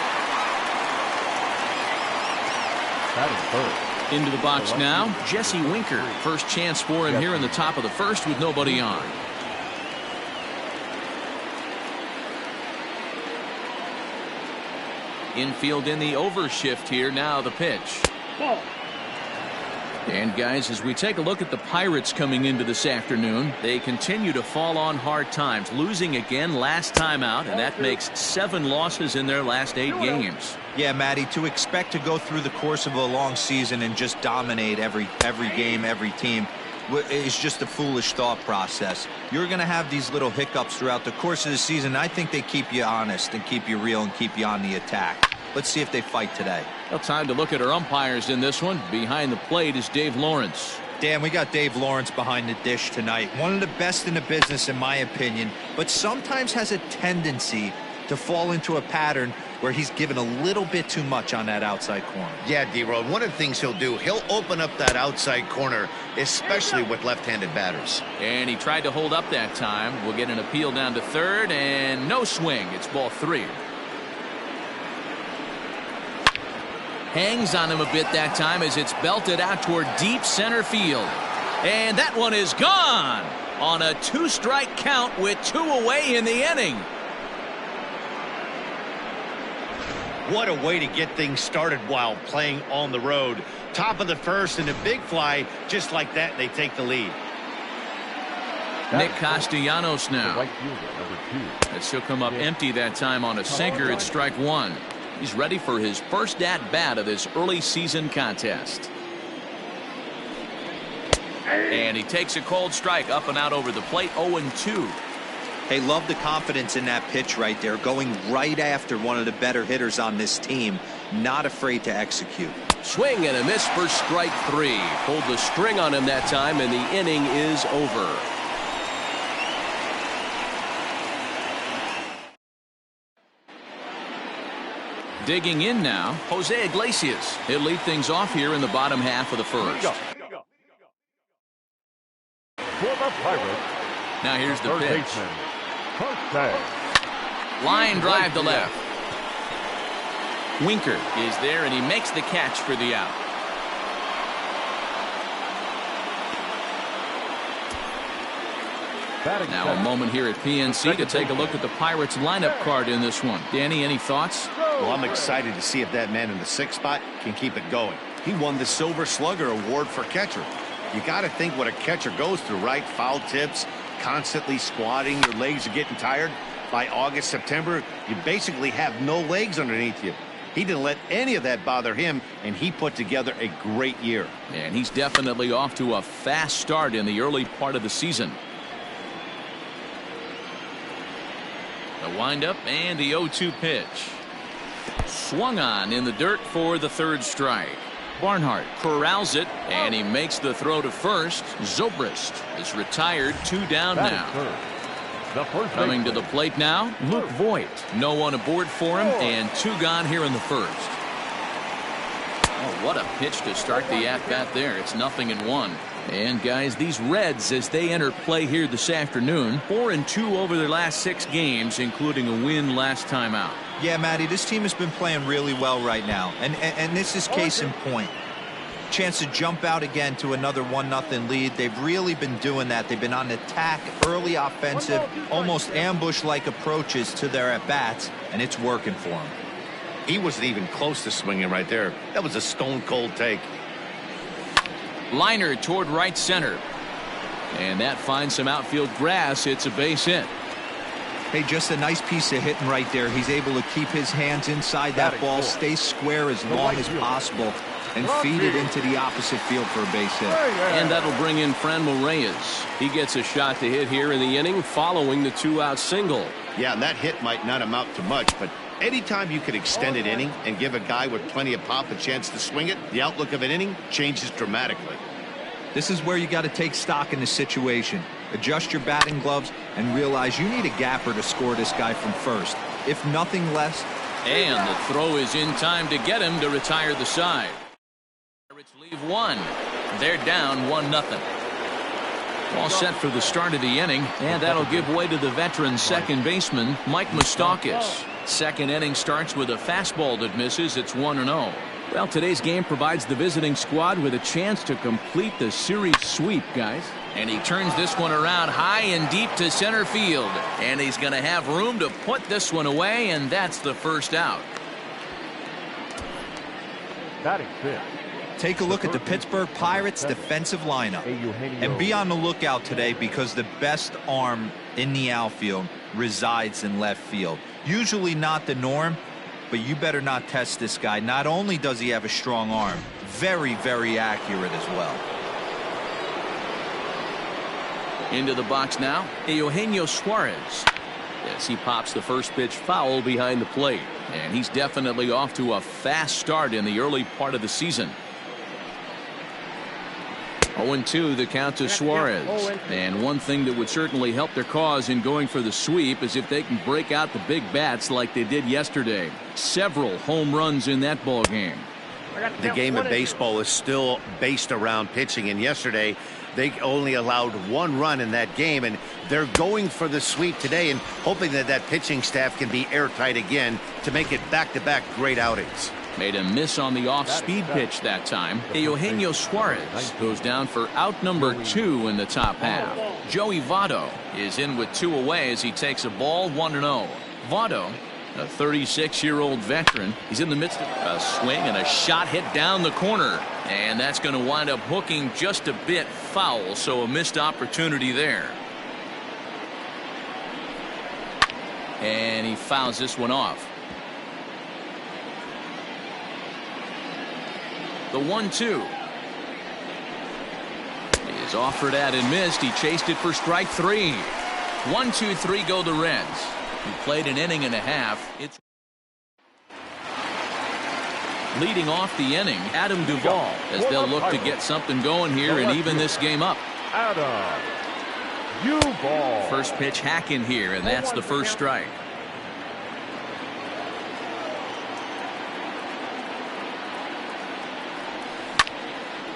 Into the box now, Jesse Winker. First chance for him here in the top of the first with nobody on. Infield in the overshift here. Now the pitch. Ball. And guys, as we take a look at the Pirates coming into this afternoon, they continue to fall on hard times, losing again last time out, and that makes 7 losses in their last 8 games. Yeah, Matty, to expect to go through the course of a long season and just dominate every game, every team is just a foolish thought process. You're going to have these little hiccups throughout the course of the season. I think they keep you honest and keep you real and keep you on the attack. Let's see if they fight today. Well, time to look at our umpires in this one. Behind the plate is Dave Lawrence. Dan, we got Dave Lawrence behind the dish tonight. One of the best in the business, in my opinion, but sometimes has a tendency to fall into a pattern where he's given a little bit too much on that outside corner. Yeah, D-Road, one of the things he'll do, he'll open up that outside corner, especially with left-handed batters. And he tried to hold up that time. We'll get an appeal down to third, and no swing. It's ball 3. Hangs on him a bit that time as it's belted out toward deep center field. And that one is gone on a 2-strike count with 2 away in the inning. What a way to get things started while playing on the road. Top of the first and a big fly, just like that, they take the lead. Nick Castellanos now. As he'll come up empty that time on a sinker at strike 1. He's ready for his first at-bat of this early season contest. And he takes a cold strike up and out over the plate. 0-2. Hey, love the confidence in that pitch right there, going right after one of the better hitters on this team, not afraid to execute. Swing and a miss for strike 3. Pulled the string on him that time, and the inning is over. Digging in now, Jose Iglesias. He'll lead things off here in the bottom half of the first. For the Pirates, now here's the third pitch. baseman, Hoyt. Line drive to left. Winker is there, and he makes the catch for the out. Now a moment here at PNC to take a look at the Pirates lineup card in this one. Danny, any thoughts? Well, I'm excited to see if that man in the 6th spot can keep it going. He won the Silver Slugger Award for catcher. You got to think what a catcher goes through, right? Foul tips, constantly squatting, your legs are getting tired. By August, September, you basically have no legs underneath you. He didn't let any of that bother him, and he put together a great year. And he's definitely off to a fast start in the early part of the season. The windup and the 0-2 pitch. Swung on in the dirt for the 3rd strike. Barnhart corrals it, and he makes the throw to first. Zobrist is retired. 2 down now. Coming to the plate now, Luke Voigt. No one aboard for him, and 2 gone here in the first. Oh, what a pitch to start the at-bat there. It's 0-1. And guys, these Reds, as they enter play here this afternoon, 4-2 over their last 6 games, including a win last time out. Yeah, Matty, this team has been playing really well right now, and this is case in point. Chance to jump out again to another 1-0 lead. They've really been doing that. They've been on attack, early offensive, almost ambush-like approaches to their at-bats, and it's working for them. He wasn't even close to swinging right there. That was a stone-cold take. Liner toward right center. And that finds some outfield grass. It's a base hit. Hey, just a nice piece of hitting right there. He's able to keep his hands inside that ball, stay square as long as possible, and feed it into the opposite field for a base hit. And that'll bring in Franmil Reyes. He gets a shot to hit here in the inning following the 2-out single. Yeah, and that hit might not amount to much, but anytime you can extend an inning and give a guy with plenty of pop a chance to swing it, the outlook of an inning changes dramatically. This is where you got to take stock in the situation. Adjust your batting gloves and realize you need a gapper to score this guy from first, if nothing less. And the throw is in time to get him to retire the side. Pirates leave one. They're down 1-0. All set for the start of the inning, and that'll give way to the veteran second baseman, Mike Moustakas. Second inning starts with a fastball that misses. It's 1-0. Well, today's game provides the visiting squad with a chance to complete the series sweep, guys. And he turns this one around high and deep to center field. And he's going to have room to put this one away, and that's the first out. Batting fifth. Take a look at the Pittsburgh Pirates defensive lineup. And be on the lookout today because the best arm in the outfield resides in left field. Usually not the norm, but you better not test this guy. Not only does he have a strong arm, very, very accurate as well. Into the box now, Eugenio Suarez. As he pops the first pitch foul behind the plate. And he's definitely off to a fast start in the early part of the season. 0-2 the count to Suarez. And one thing that would certainly help their cause in going for the sweep is if they can break out the big bats like they did yesterday. Several home runs in that ball game. The game of baseball is still based around pitching, and yesterday they only allowed 1 run in that game, and they're going for the sweep today and hoping that that pitching staff can be airtight again to make it back-to-back great outings. Made a miss on the off-speed pitch that time. Eugenio Suarez goes down for out number 2 in the top half. Joey Votto is in with 2 away as he takes a ball 1-0. Votto, a 36-year-old veteran, he's in the midst of a swing and a shot hit down the corner. And that's going to wind up hooking just a bit foul, so a missed opportunity there. And he fouls this one off. The 1-2 is offered at and missed. He chased it for strike 3. 1-2-3 go the Reds. He played an inning and a half. It's leading off the inning, Adam Duvall, as they'll look to get something going here and even this game up. Adam Duvall. First pitch hacking here, and that's the first strike.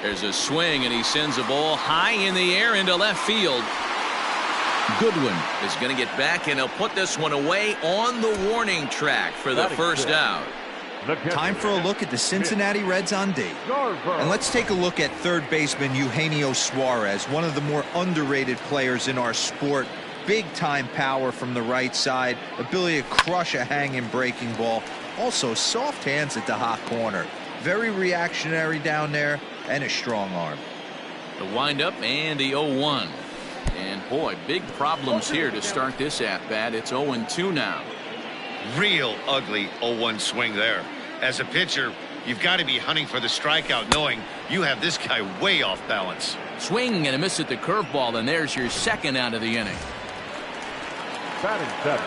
There's a swing, and he sends a ball high in the air into left field. Goodwin is going to get back, and he'll put this one away on the warning track for the first out. Time for a look at the Cincinnati Reds on D. And let's take a look at third baseman Eugenio Suarez, one of the more underrated players in our sport. Big-time power from the right side, ability to crush a hanging breaking ball. Also, soft hands at the hot corner. Very reactionary down there, and a strong arm. The windup and the 0-1. And boy, big problems here to start this at-bat. It's 0-2 now. Real ugly 0-1 swing there. As a pitcher, you've got to be hunting for the strikeout, knowing you have this guy way off balance. Swing and a miss at the curveball, and there's your second out of the inning.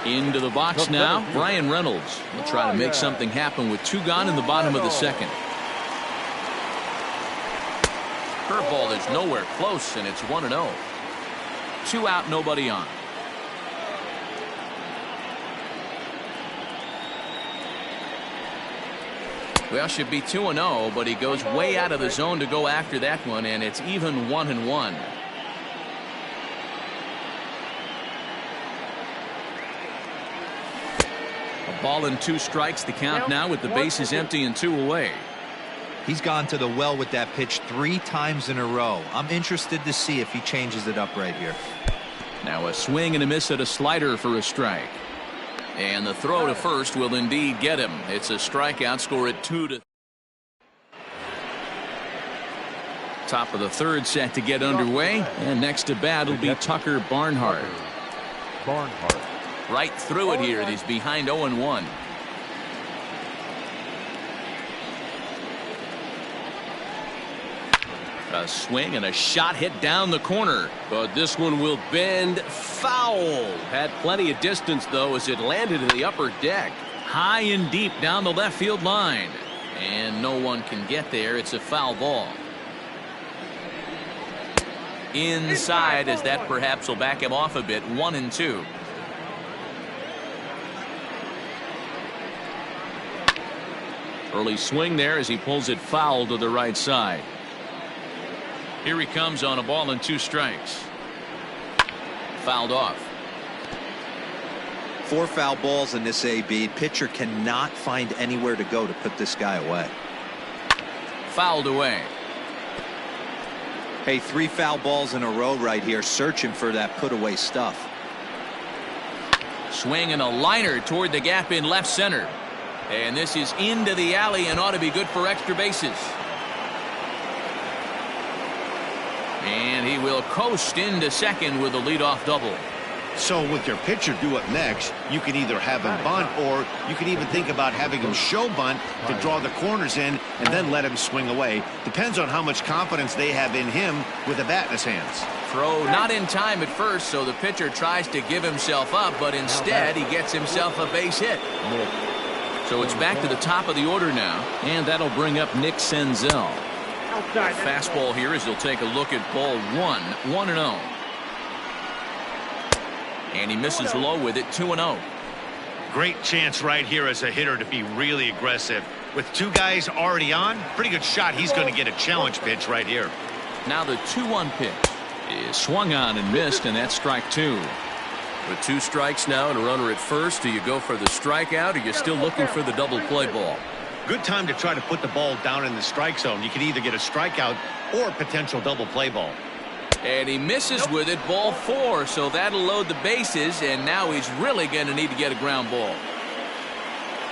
Into the box now, Brian Reynolds will try to make something happen with 2 gone in the bottom of the second. Curveball is nowhere close, and it's 1-0. 2 out, nobody on. Well, should be 2-0, but he goes way out of the zone to go after that one, and it's even 1-1. A ball and 2 strikes, the count now with the bases empty and 2 away. He's gone to the well with that pitch 3 times in a row. I'm interested to see if he changes it up right here. Now a swing and a miss at a slider for a strike. And the throw to first will indeed get him. It's a strikeout. Score at 2-2. Top of the third set to get underway. And next to bat will be Tucker Barnhart. Right through it here. He's behind 0-1. A swing and a shot hit down the corner. But this one will bend foul. Had plenty of distance, though, as it landed in the upper deck. High and deep down the left field line. And no one can get there. It's a foul ball. Inside, as that perhaps will back him off a bit. 1-2. Early swing there as he pulls it foul to the right side. Here he comes on a ball and 2 strikes. Fouled off. 4 foul balls in this AB. Pitcher cannot find anywhere to go to put this guy away. Fouled away. Hey, 3 foul balls in a row right here, searching for that put away stuff. Swing and a liner toward the gap in left center. And this is into the alley and ought to be good for extra bases. And he will coast into second with a leadoff double. So with your pitcher do it next, you can either have him bunt, or you can even think about having him show bunt to draw the corners in and then let him swing away. Depends on how much confidence they have in him with the bat in his hands. Throw not in time at first, so the pitcher tries to give himself up, but instead he gets himself a base hit. So it's back to the top of the order now, and that'll bring up Nick Senzel. Fastball here as he'll take a look at ball 1, 1-0. And he misses low with it, 2-0. Great chance right here as a hitter to be really aggressive. With 2 guys already on, pretty good shot. He's going to get a challenge pitch right here. Now the 2-1 pitch is swung on and missed, and that's strike 2. With 2 strikes now and a runner at first, do you go for the strikeout, or you're still looking for the double play ball? Good time to try to put the ball down in the strike zone. You can either get a strikeout or a potential double play ball. And he misses with it, ball 4, so that'll load the bases, and now he's really going to need to get a ground ball.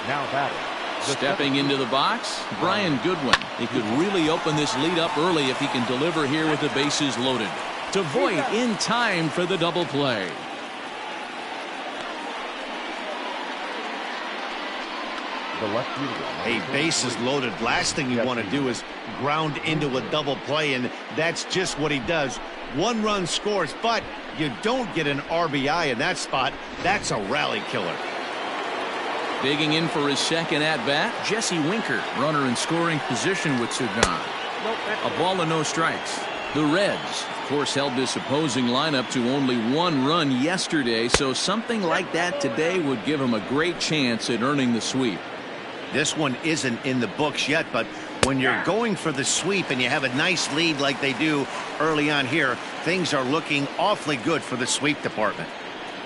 Now batting. Stepping into the box, Brian Goodwin. He could really open this lead up early if he can deliver here with the bases loaded. To Hoyt in time for the double play. A base is loaded. Last thing you want to do is ground into a double play, and that's just what he does. 1 run scores, but you don't get an RBI in that spot. That's a rally killer. Digging in for his second at bat, Jesse Winker, runner in scoring position with Sudan. A ball and no strikes. The Reds, of course, held this opposing lineup to only 1 run yesterday, so something like that today would give him a great chance at earning the sweep. This one isn't in the books yet, but when you're going for the sweep and you have a nice lead like they do early on here, things are looking awfully good for the sweep department.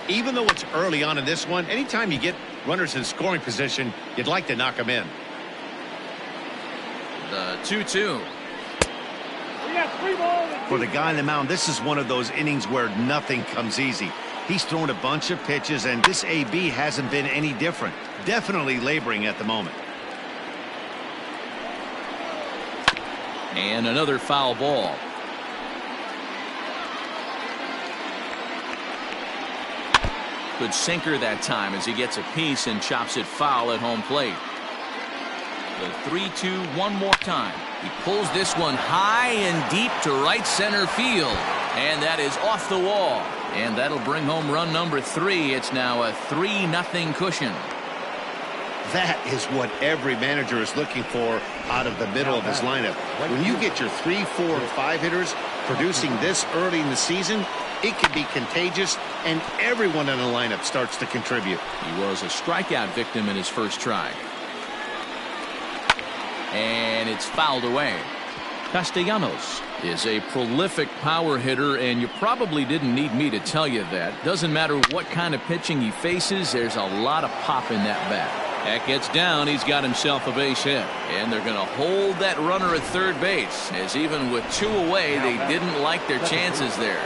Even though it's early on in this one, anytime you get runners in scoring position, you'd like to knock them in. The 2-2. For the guy on the mound, this is one of those innings where nothing comes easy. He's thrown a bunch of pitches, and this AB hasn't been any different. Definitely laboring at the moment. And another foul ball. Good sinker that time as he gets a piece and chops it foul at home plate. The 3-2 one more time. He pulls this one high and deep to right center field. And that is off the wall. And that'll bring home run number 3. It's now a 3-0 cushion. That is what every manager is looking for out of the middle of his lineup. When you get your 3, 4, and 5 hitters producing this early in the season, it can be contagious, and everyone in the lineup starts to contribute. He was a strikeout victim in his first try. And it's fouled away. Castellanos is a prolific power hitter, and you probably didn't need me to tell you that. Doesn't matter what kind of pitching he faces, there's a lot of pop in that bat. That gets down. He's got himself a base hit. And they're going to hold that runner at third base, as even with 2 away, they didn't like their chances there.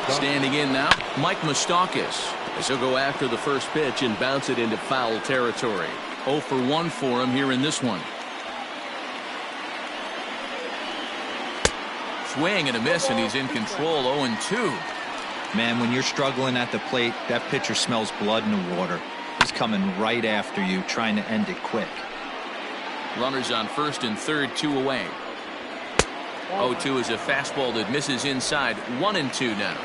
Standing in now, Mike Moustakas, as he'll go after the first pitch and bounce it into foul territory. 0 for 1 for him here in this one. Swing and a miss, and he's in control. 0-2. Man, when you're struggling at the plate, that pitcher smells blood in the water. He's coming right after you, trying to end it quick. Runners on first and third, 2 away. 0-2 is a fastball that misses inside. 1-2 now.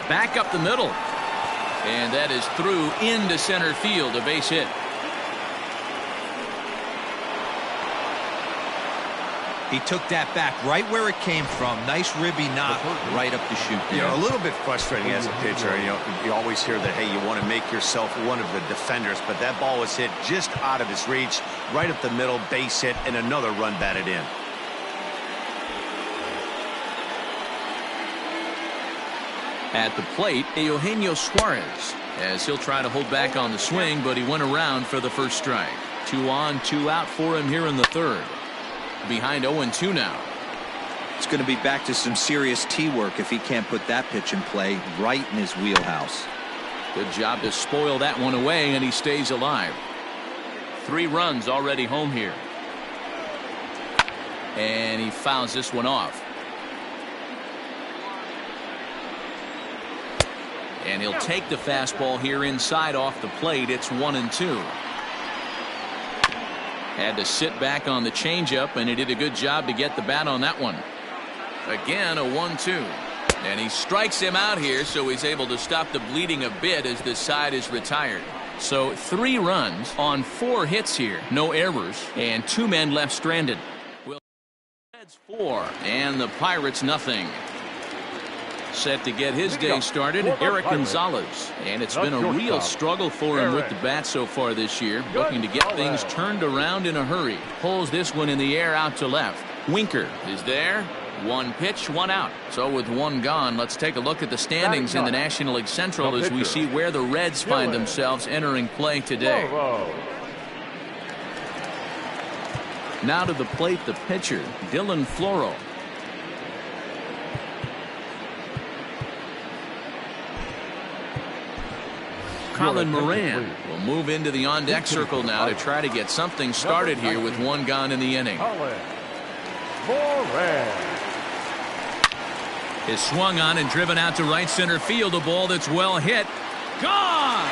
Back up the middle. And that is through into center field. A base hit. He took that back right where it came from. Nice ribby knock right up the chute. You know, a little bit frustrating as a pitcher. You always hear that, hey, you want to make yourself one of the defenders, but that ball was hit just out of his reach, right up the middle, base hit, and another run batted in. At the plate, Eugenio Suarez, as he'll try to hold back on the swing, but he went around for the first strike. 2 on, 2 out for him here in the third. Behind 0-2 now. It's going to be back to some serious tee work if he can't put that pitch in play right in his wheelhouse. Good job to spoil that one away, and he stays alive. 3 runs already home here. And he fouls this one off. And he'll take the fastball here inside off the plate. It's 1-2. Had to sit back on the changeup, and he did a good job to get the bat on that one. Again, a 1-2. And he strikes him out here, so he's able to stop the bleeding a bit as this side is retired. So 3 runs on 4 hits here. No errors, and 2 men left stranded. Well, Reds 4, and the Pirates nothing. Set to get his day started, Eric Gonzalez. And it's been a real struggle for him with the bat so far this year. Looking to get things turned around in a hurry. Pulls this one in the air out to left. Winker is there. 1 pitch, 1 out. So with 1 gone, let's take a look at the standings in the National League Central as we see where the Reds find themselves entering play today. Now to the plate, the pitcher, Dylan Floro. Colin Moran will move into the on-deck circle now to try to get something started here with 1 gone in the inning. Is swung on and driven out to right center field. A ball that's well hit. Gone!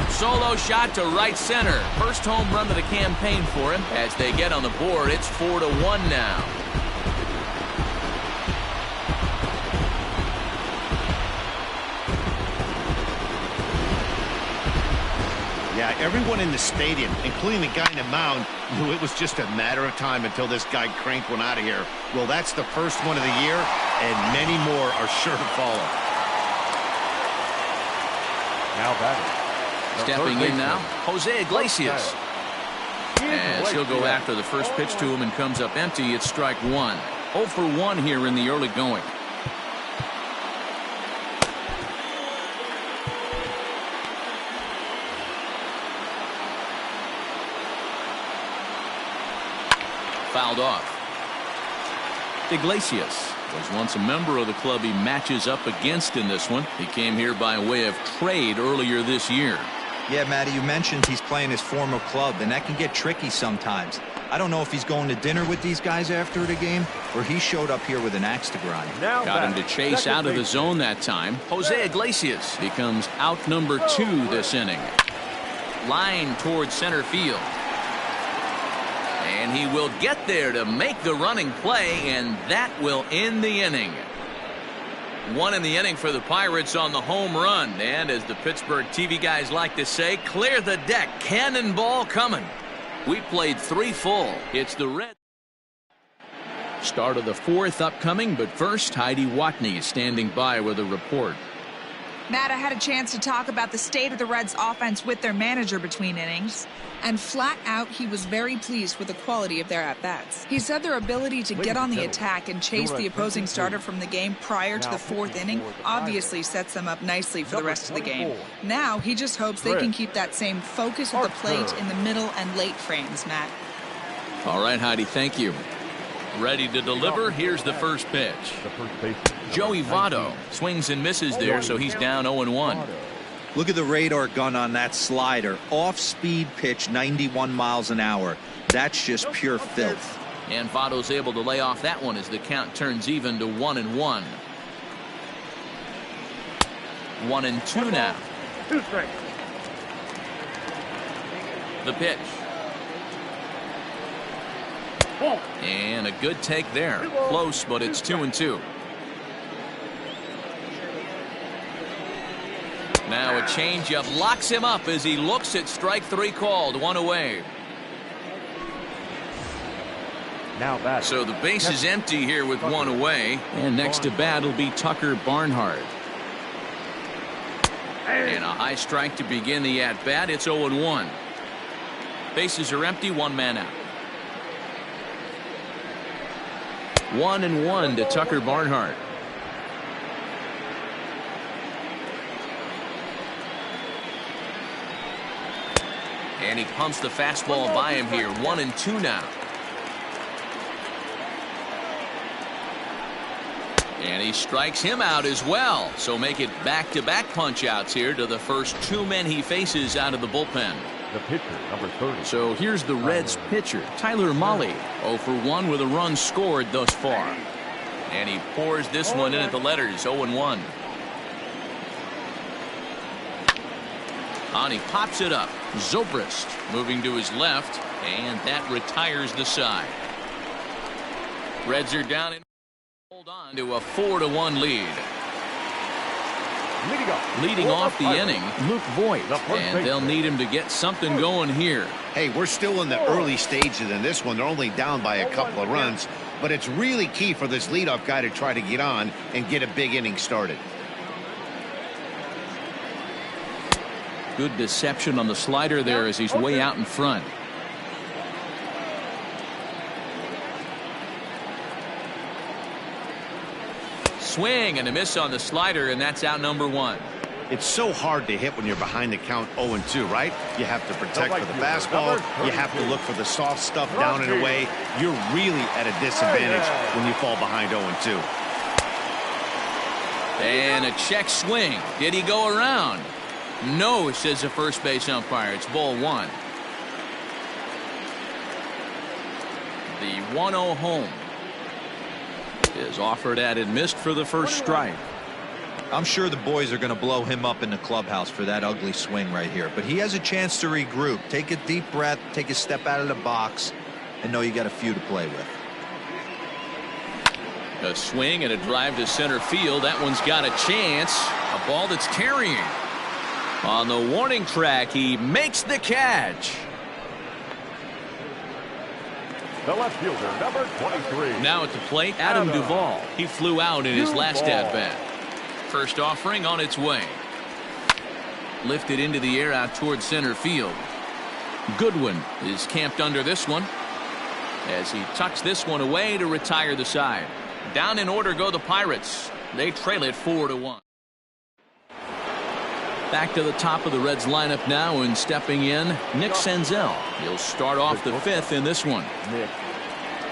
Solo shot to right center. First home run of the campaign for him. As they get on the board, it's 4-1 now. Yeah, everyone in the stadium, including the guy in the mound, knew it was just a matter of time until this guy cranked one out of here. Well, that's the first one of the year, and many more are sure to follow. Now batting. Stepping in now, Jose Iglesias. As he'll go after the first pitch to him and comes up empty, it's strike 1. 0 for 1 here in the early going. Fouled off. Iglesias was once a member of the club he matches up against in this one. He came here by way of trade earlier this year. Yeah, Matty, you mentioned he's playing his former club, and that can get tricky sometimes. I don't know if he's going to dinner with these guys after the game, or he showed up here with an axe to grind. Got him to chase out of the zone that time. Jose Iglesias becomes out number 2 this inning. Line towards center field. And he will get there to make the running play, and that will end the inning. 1 in the inning for the Pirates on the home run. And as the Pittsburgh TV guys like to say, clear the deck. Cannonball coming. We played 3 full. It's the Reds. Start of the 4th upcoming, but first, Heidi Watney is standing by with a report. Matt, I had a chance to talk about the state of the Reds' offense with their manager between innings, and flat out, he was very pleased with the quality of their at-bats. He said their ability to get on the attack and chase the opposing starter from the game prior to the 4th inning obviously sets them up nicely for the rest of the game. Now, he just hopes they can keep that same focus at the plate in the middle and late frames, Matt. All right, Heidi, thank you. Ready to deliver. Here's the first pitch. Joey Votto swings and misses there, so he's down 0-1. Look at the radar gun on that slider. Off-speed pitch, 91 miles an hour. That's just pure filth. And Votto's able to lay off that one as the count turns even to 1-1. 1-2 now. 2 strikes. The pitch. And a good take there. Close, but it's 2-2. Now a changeup locks him up as he looks at strike 3 called. 1 away. Now so the base is empty here with 1 away. And next to bat will be Tucker Barnhart. And a high strike to begin the at-bat. It's 0-1. Bases are empty, 1 man out. 1-1 to Tucker Barnhart. And he pumps the fastball by him here. 1-2 now. And he strikes him out as well. So make it back-to-back punch-outs here to the first 2 men he faces out of the bullpen. The pitcher, number 30. So here's the Reds pitcher, Tyler Mahle, 0 for 1 with a run scored thus far. And he pours this one in at the letters, 0-1. And he pops it up. Zobrist moving to his left, and that retires the side. Reds are down and hold on to a 4-1 lead. Leading off the inning, Luke Voigt, and they'll need him to get something going here. Hey, we're still in the early stages in this one. They're only down by a couple of runs, but it's really key for this leadoff guy to try to get on and get a big inning started. Good deception on the slider there as he's way out in front. Swing and a miss on the slider, and that's out number 1. It's so hard to hit when you're behind the count 0-2, right? You have to protect for the fastball. You have to look for the soft stuff down and away. You're really at a disadvantage when you fall behind 0-2. And a check swing. Did he go around? No, says the first base umpire. It's ball 1. The 1-0 home is offered at and missed for the first strike. I'm sure the boys are going to blow him up in the clubhouse for that ugly swing right here, but he has a chance to regroup, take a deep breath, take a step out of the box, and know you got a few to play with. A swing and a drive to center field. That one's got a chance. A ball that's carrying. On the warning track, he makes the catch. The left fielder, number 23. Now at the plate, Adam Duvall. He flew out in his last at-bat. First offering on its way. Lifted into the air out toward center field. Goodwin is camped under this one as he tucks this one away to retire the side. Down in order go the Pirates. They trail it 4-1. Back to the top of the Reds lineup now, and stepping in, Nick Senzel. He'll start off the 5th in this one. Nick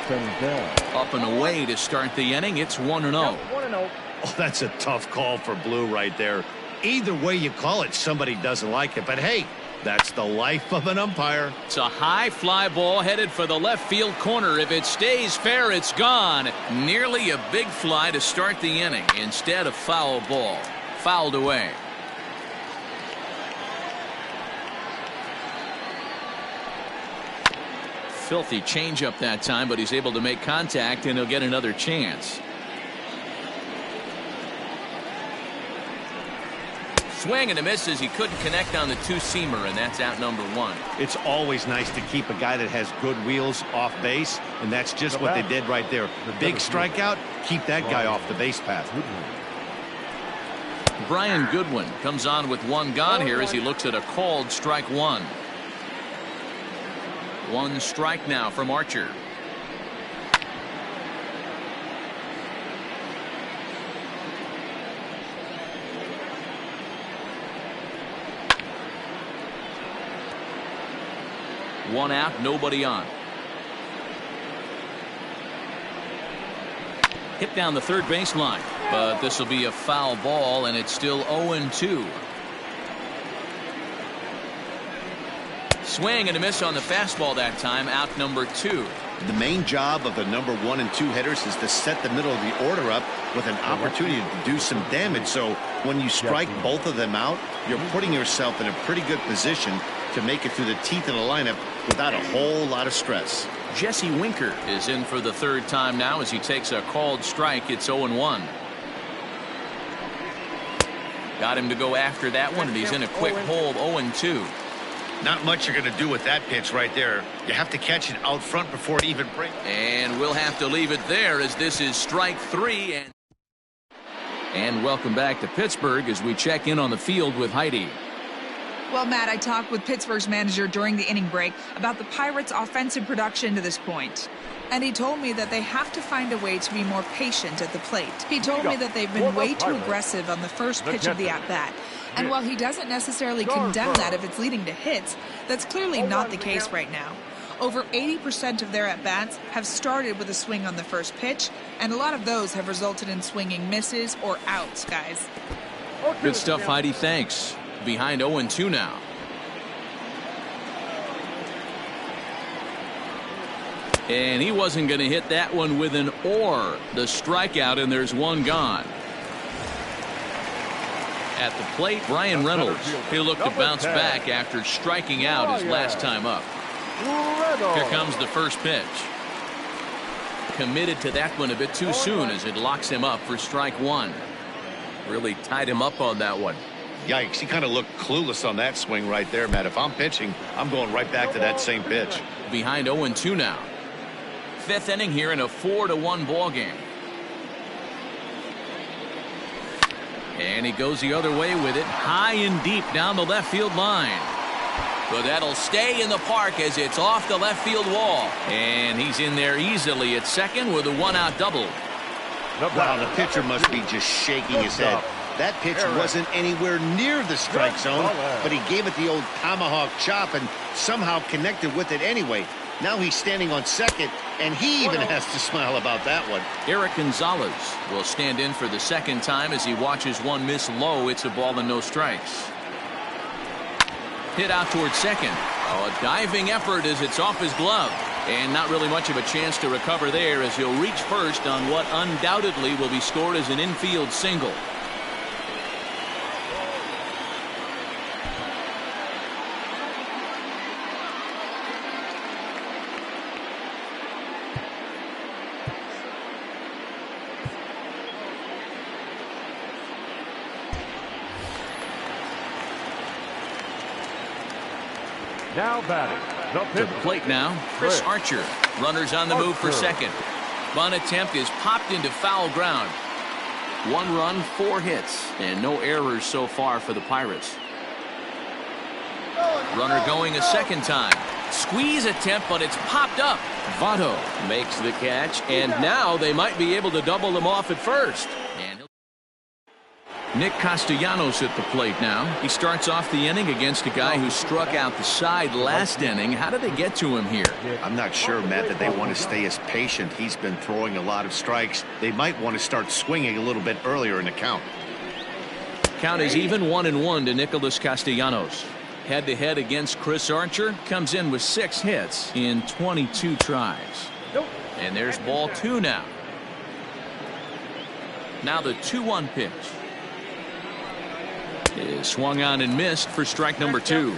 Senzel. Up and away to start the inning. It's 1-0. 1-0. Oh, that's a tough call for Blue right there. Either way you call it, somebody doesn't like it. But hey, that's the life of an umpire. It's a high fly ball headed for the left field corner. If it stays fair, it's gone. Nearly a big fly to start the inning. Instead, a foul ball. Fouled away. Filthy changeup that time, but he's able to make contact, and he'll get another chance. Swing and a miss as he couldn't connect on the 2-seamer, and that's out number 1. It's always nice to keep a guy that has good wheels off base, and that's just what they did right there. Big strikeout, keep that guy off the base path. Brian Goodwin comes on with one gone here as he looks at a called strike one. One strike now from Archer. One out, nobody on. Hit down the third baseline, but this will be a foul ball, and it's still 0-2. Swing and a miss on the fastball that time, out number 2. The main job of the number 1 and 2 hitters is to set the middle of the order up with an opportunity to do some damage. So when you strike both of them out, you're putting yourself in a pretty good position to make it through the teeth of the lineup without a whole lot of stress. Jesse Winker is in for the third time now as he takes a called strike. It's 0-1. Got him to go after that one, and he's in a quick hole, 0-2. Not much you're going to do with that pitch right there. You have to catch it out front before it even breaks. And we'll have to leave it there as this is strike 3. And welcome back to Pittsburgh as we check in on the field with Heidi. Well, Matt, I talked with Pittsburgh's manager during the inning break about the Pirates' offensive production to this point. And he told me that they have to find a way to be more patient at the plate. He told me that they've been way too aggressive on the first pitch of the at-bat. And while he doesn't necessarily condemn that if it's leading to hits, that's clearly not the case right now. Over 80% of their at-bats have started with a swing on the first pitch, and a lot of those have resulted in swinging misses or outs, guys. Good stuff, Heidi. Thanks. Behind 0-2 now. And he wasn't going to hit that one with an or. The strikeout, and there's one gone. At the plate, Brian Reynolds. He'll look to bounce back after striking out his last time up. Here comes the first pitch. Committed to that one a bit too soon as it locks him up for strike one. Really tied him up on that one. Yikes, he kind of looked clueless on that swing right there, Matt. If I'm pitching, I'm going right back to that same pitch. Behind 0-2 now. Fifth inning here in a 4-1 ball game. And he goes the other way with it, high and deep down the left field line. But that'll stay in the park as it's off the left field wall. And he's in there easily at second with a one-out double. Wow, the pitcher must be just shaking his head. That pitch wasn't anywhere near the strike zone, but he gave it the old tomahawk chop and somehow connected with it anyway. Now he's standing on second, and he even has to smile about that one. Eric Gonzalez will stand in for the second time as he watches one miss low. It's a ball and no strikes. Hit out towards second. Oh, a diving effort as it's off his glove. And not really much of a chance to recover there as he'll reach first on what undoubtedly will be scored as an infield single. Now batting. To the plate now, Chris Archer. Runners on the move for second. Bunt attempt is popped into foul ground. 1 run, 4 hits, and no errors so far for the Pirates. Runner going a second time. Squeeze attempt, but it's popped up. Votto makes the catch, and now they might be able to double them off at first. And Nick Castellanos at the plate now. He starts off the inning against a guy who struck out the side last inning. How did they get to him here? I'm not sure, Matt, that they want to stay as patient. He's been throwing a lot of strikes. They might want to start swinging a little bit earlier in the count. Count is even 1-1 to Nicolas Castellanos. Head-to-head against Chris Archer. Comes in with 6 hits in 22 tries. And there's ball 2 now. Now the 2-1 pitch. Is swung on and missed for strike number 2.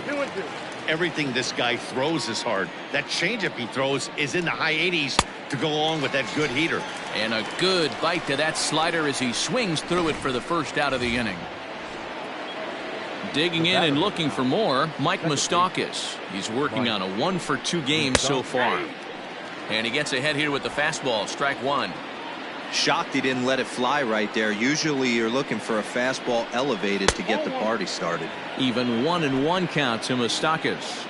Everything this guy throws is hard. That changeup he throws is in the high 80s to go along with that good heater. And a good bite to that slider as he swings through it for the first out of the inning. Digging in and looking for more, Mike Moustakas. He's working on a 1-for-2 game so far. And he gets ahead here with the fastball, strike 1. Shocked he didn't let it fly right there. Usually you're looking for a fastball elevated to get the party started. Even 1-1 count to Moustakas.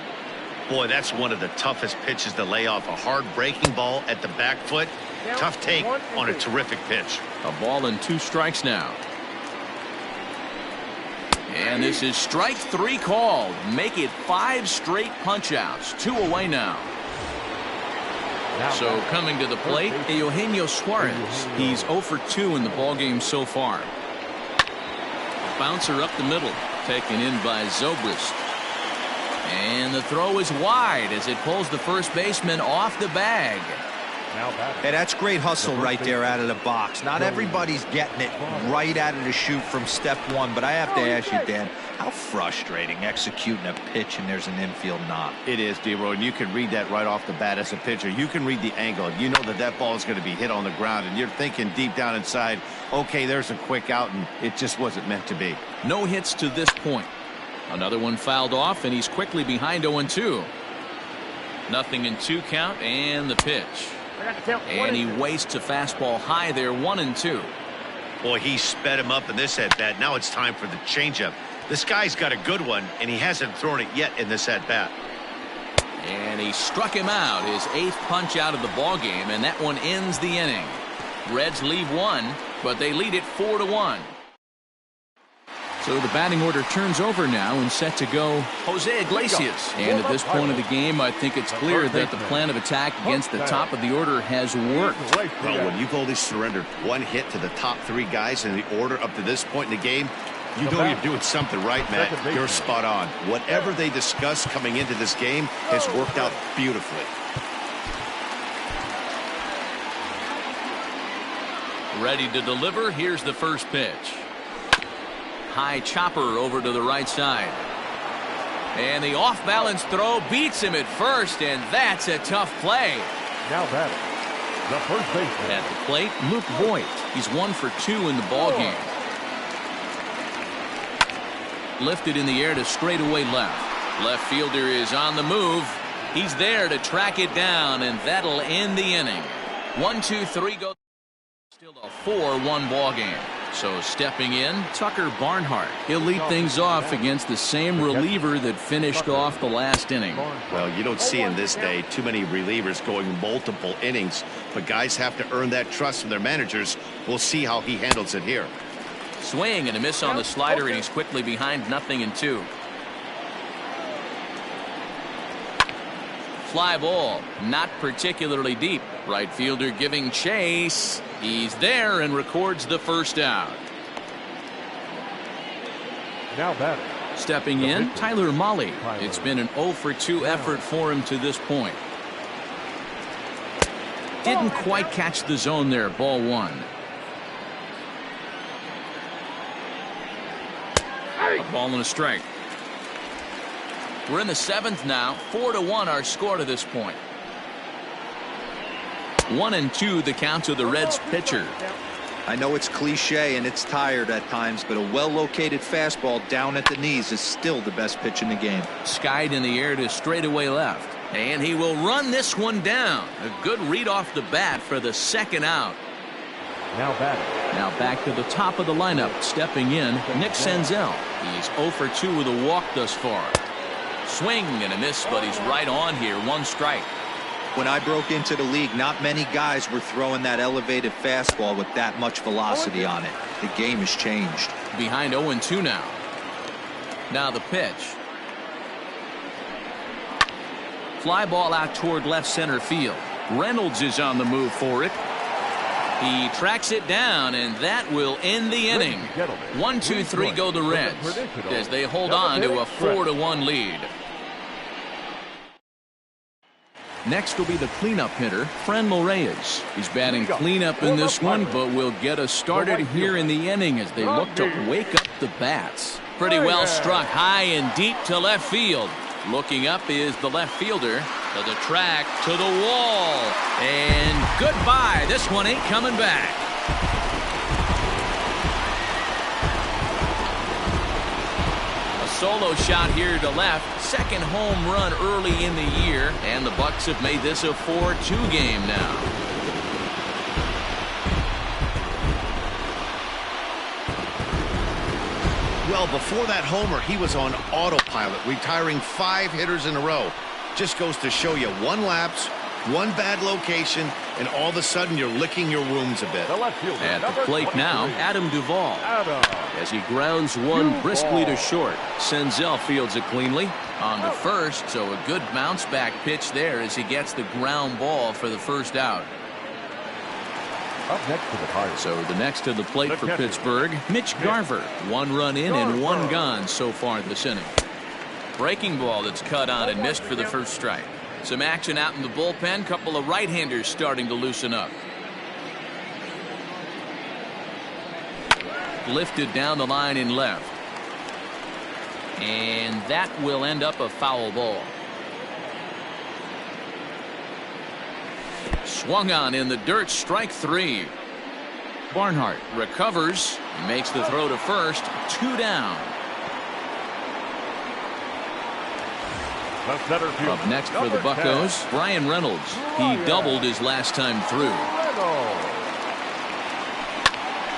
Boy, that's one of the toughest pitches to lay off. A hard breaking ball at the back foot. Tough take on a terrific pitch. A ball and 2 strikes now. And this is strike 3 called. Make it 5 straight punch outs. 2 away now. So coming to the plate, Eugenio Suarez. He's 0 for 2 in the ballgame so far. Bouncer up the middle, taken in by Zobrist. And the throw is wide as it pulls the first baseman off the bag. Hey, that's great hustle right there out of the box. Not everybody's getting it right out of the chute from step 1, but I have to ask you, Dan, how frustrating executing a pitch and there's an infield knock. It is, D-Roy, and you can read that right off the bat as a pitcher. You can read the angle. You know that that ball is going to be hit on the ground, and you're thinking deep down inside, okay, there's a quick out, and it just wasn't meant to be. No hits to this point. Another one fouled off, and he's quickly behind 0-2. 0-2 count, and the pitch. And he wastes a fastball high there, 1-2. Boy, he sped him up in this at-bat. Now it's time for the changeup. This guy's got a good one, and he hasn't thrown it yet in this at-bat. And he struck him out, his 8th punch out of the ballgame, and that one ends the inning. Reds leave 1, but they lead it 4-1. So the batting order turns over now and set to go Jose Iglesias. And at this point of the game, I think it's clear that the plan of attack against the top of the order has worked. Well, when you've only surrendered 1 hit to the top 3 guys in the order up to this point in the game, you know you're doing something right, Matt. You're spot on. Whatever they discussed coming into this game has worked out beautifully. Ready to deliver. Here's the first pitch. High chopper over to the right side. And the off-balance throw beats him at first, and that's a tough play. Now batting, the first baseman. At the plate, Luke Hoyt. He's 1 for 2 in the ballgame. Lifted in the air to straightaway left. Left fielder is on the move. He's there to track it down, and that'll end the inning. 1, 2, 3 go. Still a 4-1 ball game. So stepping in, Tucker Barnhart. He'll lead things off against the same reliever that finished off the last inning. Well, you don't see in this day too many relievers going multiple innings, but guys have to earn that trust from their managers. We'll see how he handles it here. Swing and a miss on the slider, and he's quickly behind 0-2. Fly ball, not particularly deep. Right fielder giving chase. He's there and records the first out. Now batting. Stepping in, Tyler Mahle. It's been an 0 for 2 effort for him to this point. Didn't quite catch the zone there, ball 1. A ball and a strike. We're in the 7th now. 4-1 our score to this point. 1-2 the count to the Reds pitcher. I know it's cliche and it's tired at times, but a well-located fastball down at the knees is still the best pitch in the game. Skied in the air to straightaway left. And he will run this one down. A good read off the bat for the 2nd out. Now batting. Now back to the top of the lineup. Stepping in, Nick Senzel. He's 0 for 2 with a walk thus far. Swing and a miss, but he's right on here. 1 strike. When I broke into the league, not many guys were throwing that elevated fastball with that much velocity on it. The game has changed. Behind 0-2 now. Now the pitch. Fly ball out toward left center field. Reynolds is on the move for it. He tracks it down, and that will end the inning. 1, 2, 3 go the Reds as they hold on to a 4-1 lead. Next will be the cleanup hitter, Franmil Reyes. He's batting cleanup in this one, but will get us started here in the inning as they look to wake up the bats. Pretty well struck high and deep to left field. Looking up is the left fielder. To the track, to the wall, and goodbye. This one ain't coming back. A solo shot here to left. 2nd home run early in the year, and the Bucks have made this a 4-2 game now. Well, before that homer, he was on autopilot, retiring 5 hitters in a row. Just goes to show you, 1 lapse, 1 bad location, and all of a sudden you're licking your wounds a bit. At the plate now, Duvall. As he grounds one briskly to short. Senzel fields it cleanly. On to first, so a good bounce back pitch there as he gets the ground ball for the first out. Up next to the Pirates. So the next to the plate for Pittsburgh, Mitch Garver. 1 run in and 1 gone so far this inning. Breaking ball that's cut on and missed for the first strike. Some action out in the bullpen. Couple of right-handers starting to loosen up. Lifted down the line in left. And that will end up a foul ball. Swung on in the dirt, strike 3. Barnhart recovers, makes the throw to first, 2 down. Up next for the Buccos, Brian Reynolds. He doubled his last time through.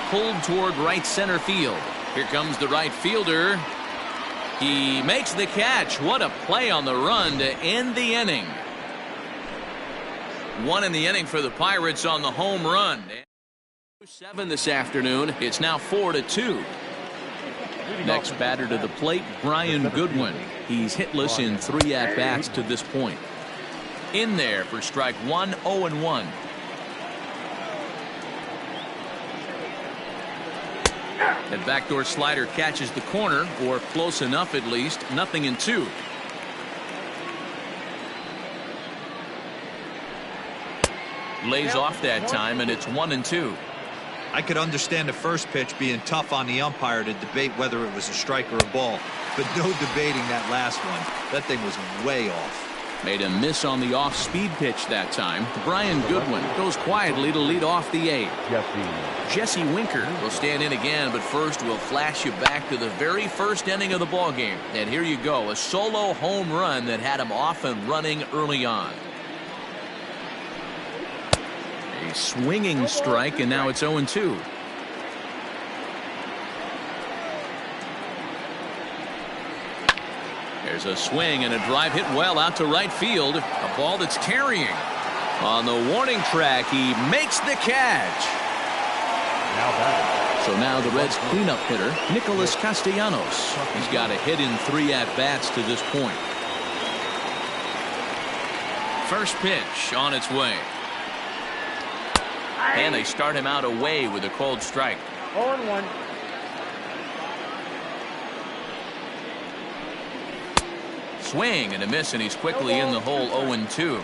Pulled toward right center field. Here comes the right fielder. He makes the catch. What a play on the run to end the inning. 1 in the inning for the Pirates on the home run. 7 this afternoon. It's now 4-2. Next batter to the plate, Brian Goodwin. He's hitless in 3 at-bats to this point. In there for strike 1, 0-1. That backdoor slider catches the corner, or close enough at least. 0-2. Lays off that time, and it's 1-2. I could understand the first pitch being tough on the umpire to debate whether it was a strike or a ball, but no debating that last one. That thing was way off. Made a miss on the off-speed pitch that time. Brian Goodwin goes quietly to lead off the 8th. Jesse Winker will stand in again, but first we'll flash you back to the very first inning of the ballgame. And here you go, a solo home run that had him off and running early on. A swinging strike, and now it's 0-2. There's a swing and a drive hit well out to right field. A ball that's carrying. On the warning track, he makes the catch. So now the Reds' cleanup hitter, Nicolas Castellanos. He's got a hit in 3 at-bats to this point. First pitch on its way. And they start him out away with a cold strike. 0-1. Swing and a miss, and he's quickly in the hole. 0-2.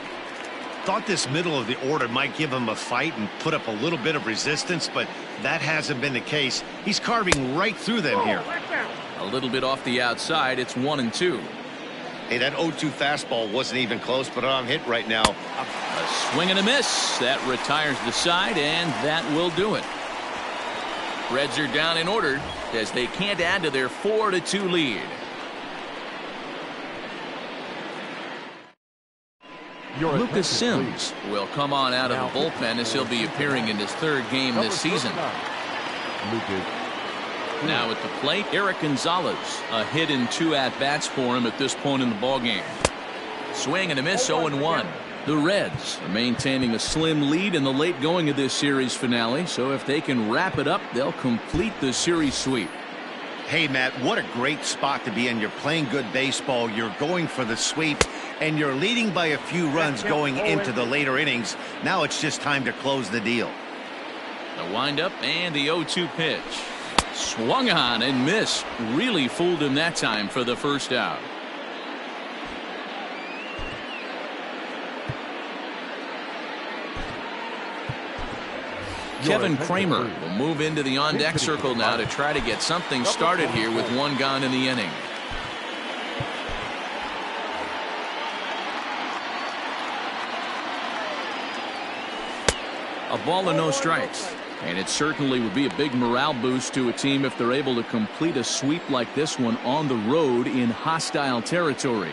Thought this middle of the order might give him a fight and put up a little bit of resistance, but that hasn't been the case. He's carving right through them here. A little bit off the outside. It's 1-2. Hey, that 0-2 fastball wasn't even close, but on hit right now. A swing and a miss. That retires the side, and that will do it. Reds are down in order as they can't add to their 4-2 lead. Lucas Sims will come on out of the bullpen as he'll be appearing in his 3rd game this season. Now at the plate, Eric Gonzalez. A hit in 2 at-bats for him at this point in the ballgame. Swing and a miss, 0-1. The Reds are maintaining a slim lead in the late going of this series finale, so if they can wrap it up, they'll complete the series sweep. Hey, Matt, what a great spot to be in. You're playing good baseball. You're going for the sweep, and you're leading by a few runs going into the later innings. Now it's just time to close the deal. The windup and the 0-2 pitch. Swung on and missed. Really fooled him that time for the first out. Kevin Kramer will move into the on-deck circle now to try to get something started here with 1 gone in the inning. A ball and no strikes. And it certainly would be a big morale boost to a team if they're able to complete a sweep like this one on the road in hostile territory.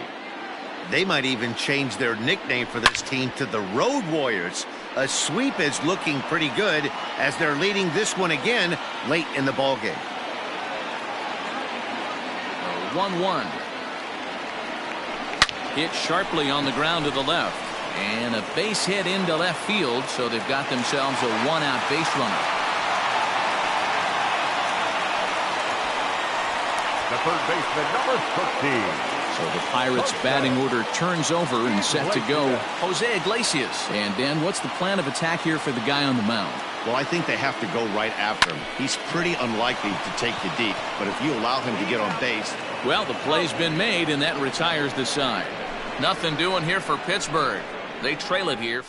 They might even change their nickname for this team to the Road Warriors. A sweep is looking pretty good as they're leading this one again late in the ballgame. 1-1. Hit sharply on the ground to the left. And a base hit into left field, so they've got themselves a one-out base runner. The third baseman, number 13. So the Pirates' batting order turns over and set to go Jose Iglesias. And Dan, what's the plan of attack here for the guy on the mound? Well, I think they have to go right after him. He's pretty unlikely to take you deep, but if you allow him to get on base. Well, the play's been made, and that retires the side. Nothing doing here for Pittsburgh. They trail it here.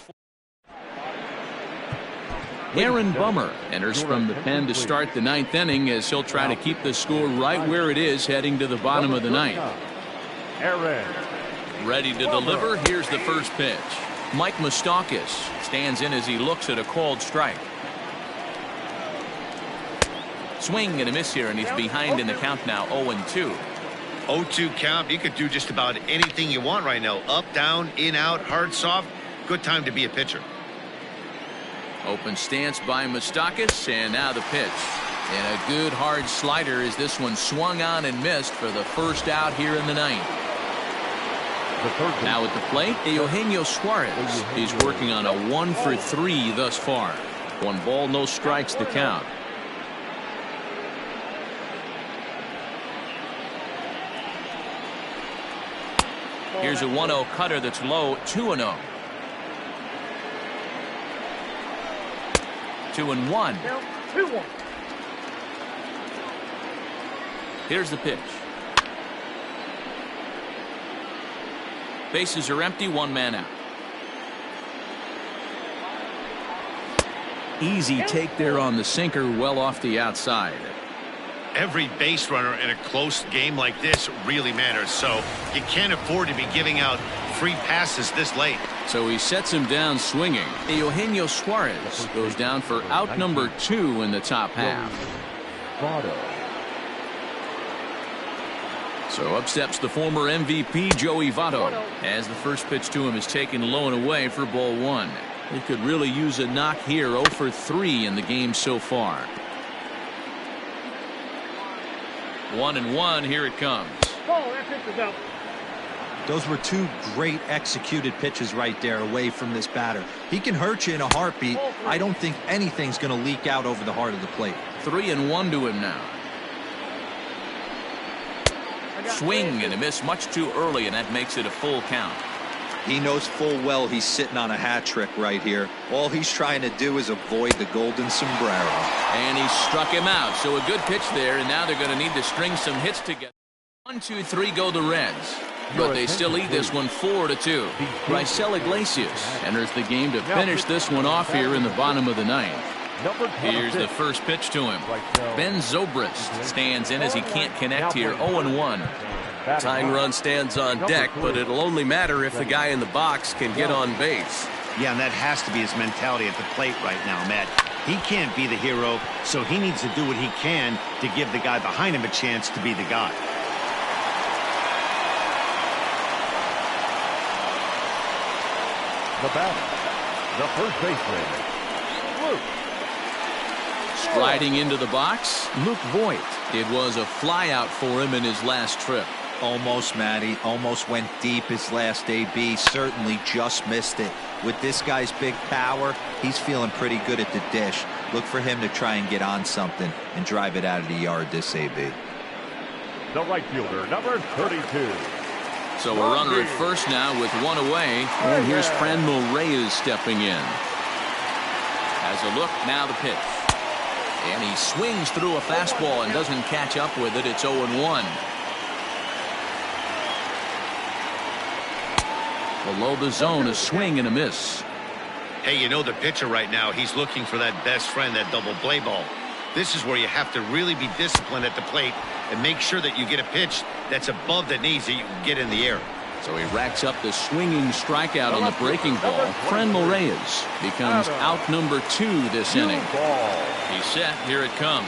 Aaron Bummer enters from the pen to start the ninth inning as he'll try to keep the score right where it is heading to the bottom of the ninth. Aaron. Ready to deliver. Here's the first pitch. Mike Moustakas stands in as he looks at a called strike. Swing and a miss here, and he's behind in the count now, 0-2. 0-2 count. You could do just about anything you want right now. Up, down, in, out, hard, soft. Good time to be a pitcher. Open stance by Moustakas, and now the pitch. And a good hard slider as this one swung on and missed for the first out here in the ninth. Now at the plate, Eugenio Suarez. He's working on a 1-for-3 thus far. 1 ball, no strikes to count. Here's a 1-0 cutter that's low, 2-0. 2-1. 2-1. Here's the pitch. Bases are empty, 1 man out. Easy take there on the sinker, well off the outside. Every base runner in a close game like this really matters, so you can't afford to be giving out free passes this late. So he sets him down swinging. Eugenio Suarez goes down for out number 2 in the top half. So up steps the former MVP Joey Votto as the first pitch to him is taken low and away for ball 1. He could really use a knock here. 0-for-3 in the game so far. 1-1. Here it comes. Oh, that pitch is out. Those were 2 great executed pitches right there away from this batter. He can hurt you in a heartbeat. I don't think anything's going to leak out over the heart of the plate. 3-1 to him now. Swing and a miss much too early, and that makes it a full count. He knows full well he's sitting on a hat trick right here. All he's trying to do is avoid the golden sombrero. And he struck him out. So a good pitch there, and now they're going to need to string some hits together. 1, 2, 3 go the Reds. But they still lead this one 4-2. Raisel Iglesias enters the game to finish this one off here in the bottom of the ninth. Here's the first pitch to him. Ben Zobrist stands in as he can't connect here. 0-1. Tying run stands on deck, but it'll only matter if the guy in the box can get on base. Yeah, and that has to be his mentality at the plate right now, Matt. He can't be the hero, so he needs to do what he can to give the guy behind him a chance to be the guy. The batter, the first baseman, Luke. Striding into the box, Luke Voigt. It was a flyout for him in his last trip. Almost, Matty. Almost went deep his last AB. Certainly just missed it. With this guy's big power, he's feeling pretty good at the dish. Look for him to try and get on something and drive it out of the yard this AB. The right fielder, number 32. So a runner at first now with 1 away. And here's Franmil Reyes stepping in. Has a look, now the pitch. And he swings through a fastball and doesn't catch up with it. It's 0-1. Below the zone, a swing and a miss. Hey, you know the pitcher right now, he's looking for that best friend, that double play ball. This is where you have to really be disciplined at the plate and make sure that you get a pitch that's above the knees that you can get in the air. So he racks up the swinging strikeout on the breaking ball. Franmil Reyes becomes out number 2 this inning. He's set. Here it comes.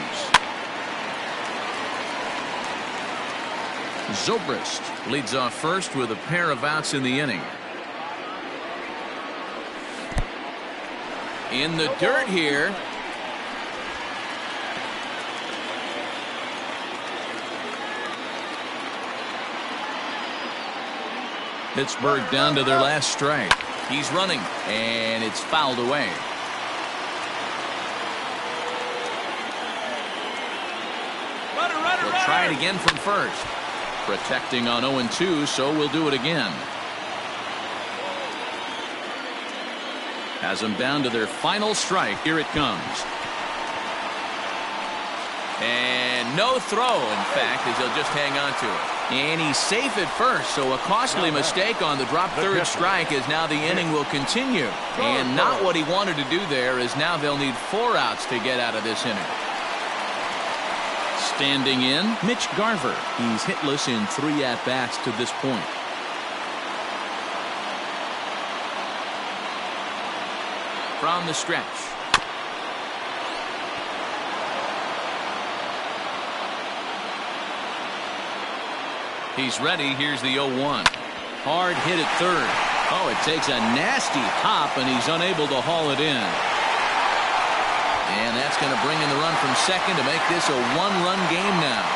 Zobrist leads off first with a pair of outs in the inning. In the dirt here. Pittsburgh down to their last strike. He's running, and it's fouled away. We'll try it again from first. Protecting on 0-2, so we'll do it again. Has them down to their final strike. Here it comes. And no throw, in fact, as he'll just hang on to it. And he's safe at first, so a costly mistake on the drop third strike as now the inning will continue. And not what he wanted to do there, as now they'll need 4 outs to get out of this inning. Standing in, Mitch Garver. He's hitless in 3 at-bats to this point. From the stretch. He's ready. Here's the 0-1. Hard hit at third. Oh, it takes a nasty hop, and he's unable to haul it in. And that's going to bring in the run from second to make this a 1-run game now.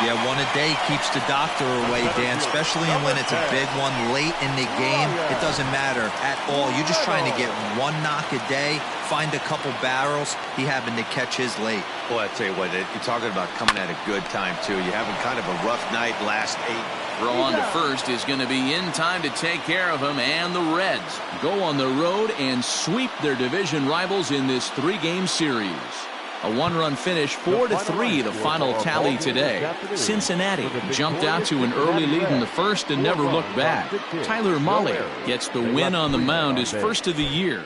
Yeah, one a day keeps the doctor away, Dan, especially when it's a big one late in the game. It doesn't matter at all. You're just trying to get 1 knock a day, find a couple barrels. He happened to catch his late. Boy, I tell you what, you're talking about coming at a good time, too. You're having kind of a rough night last 8. Throw on to first is going to be in time to take care of him, and the Reds go on the road and sweep their division rivals in this 3-game series. A 1-run finish, 4-3, the final tally today. Cincinnati jumped out to an early lead in the first and never looked back. Tyler Mahle gets the win on the mound, his first of the year.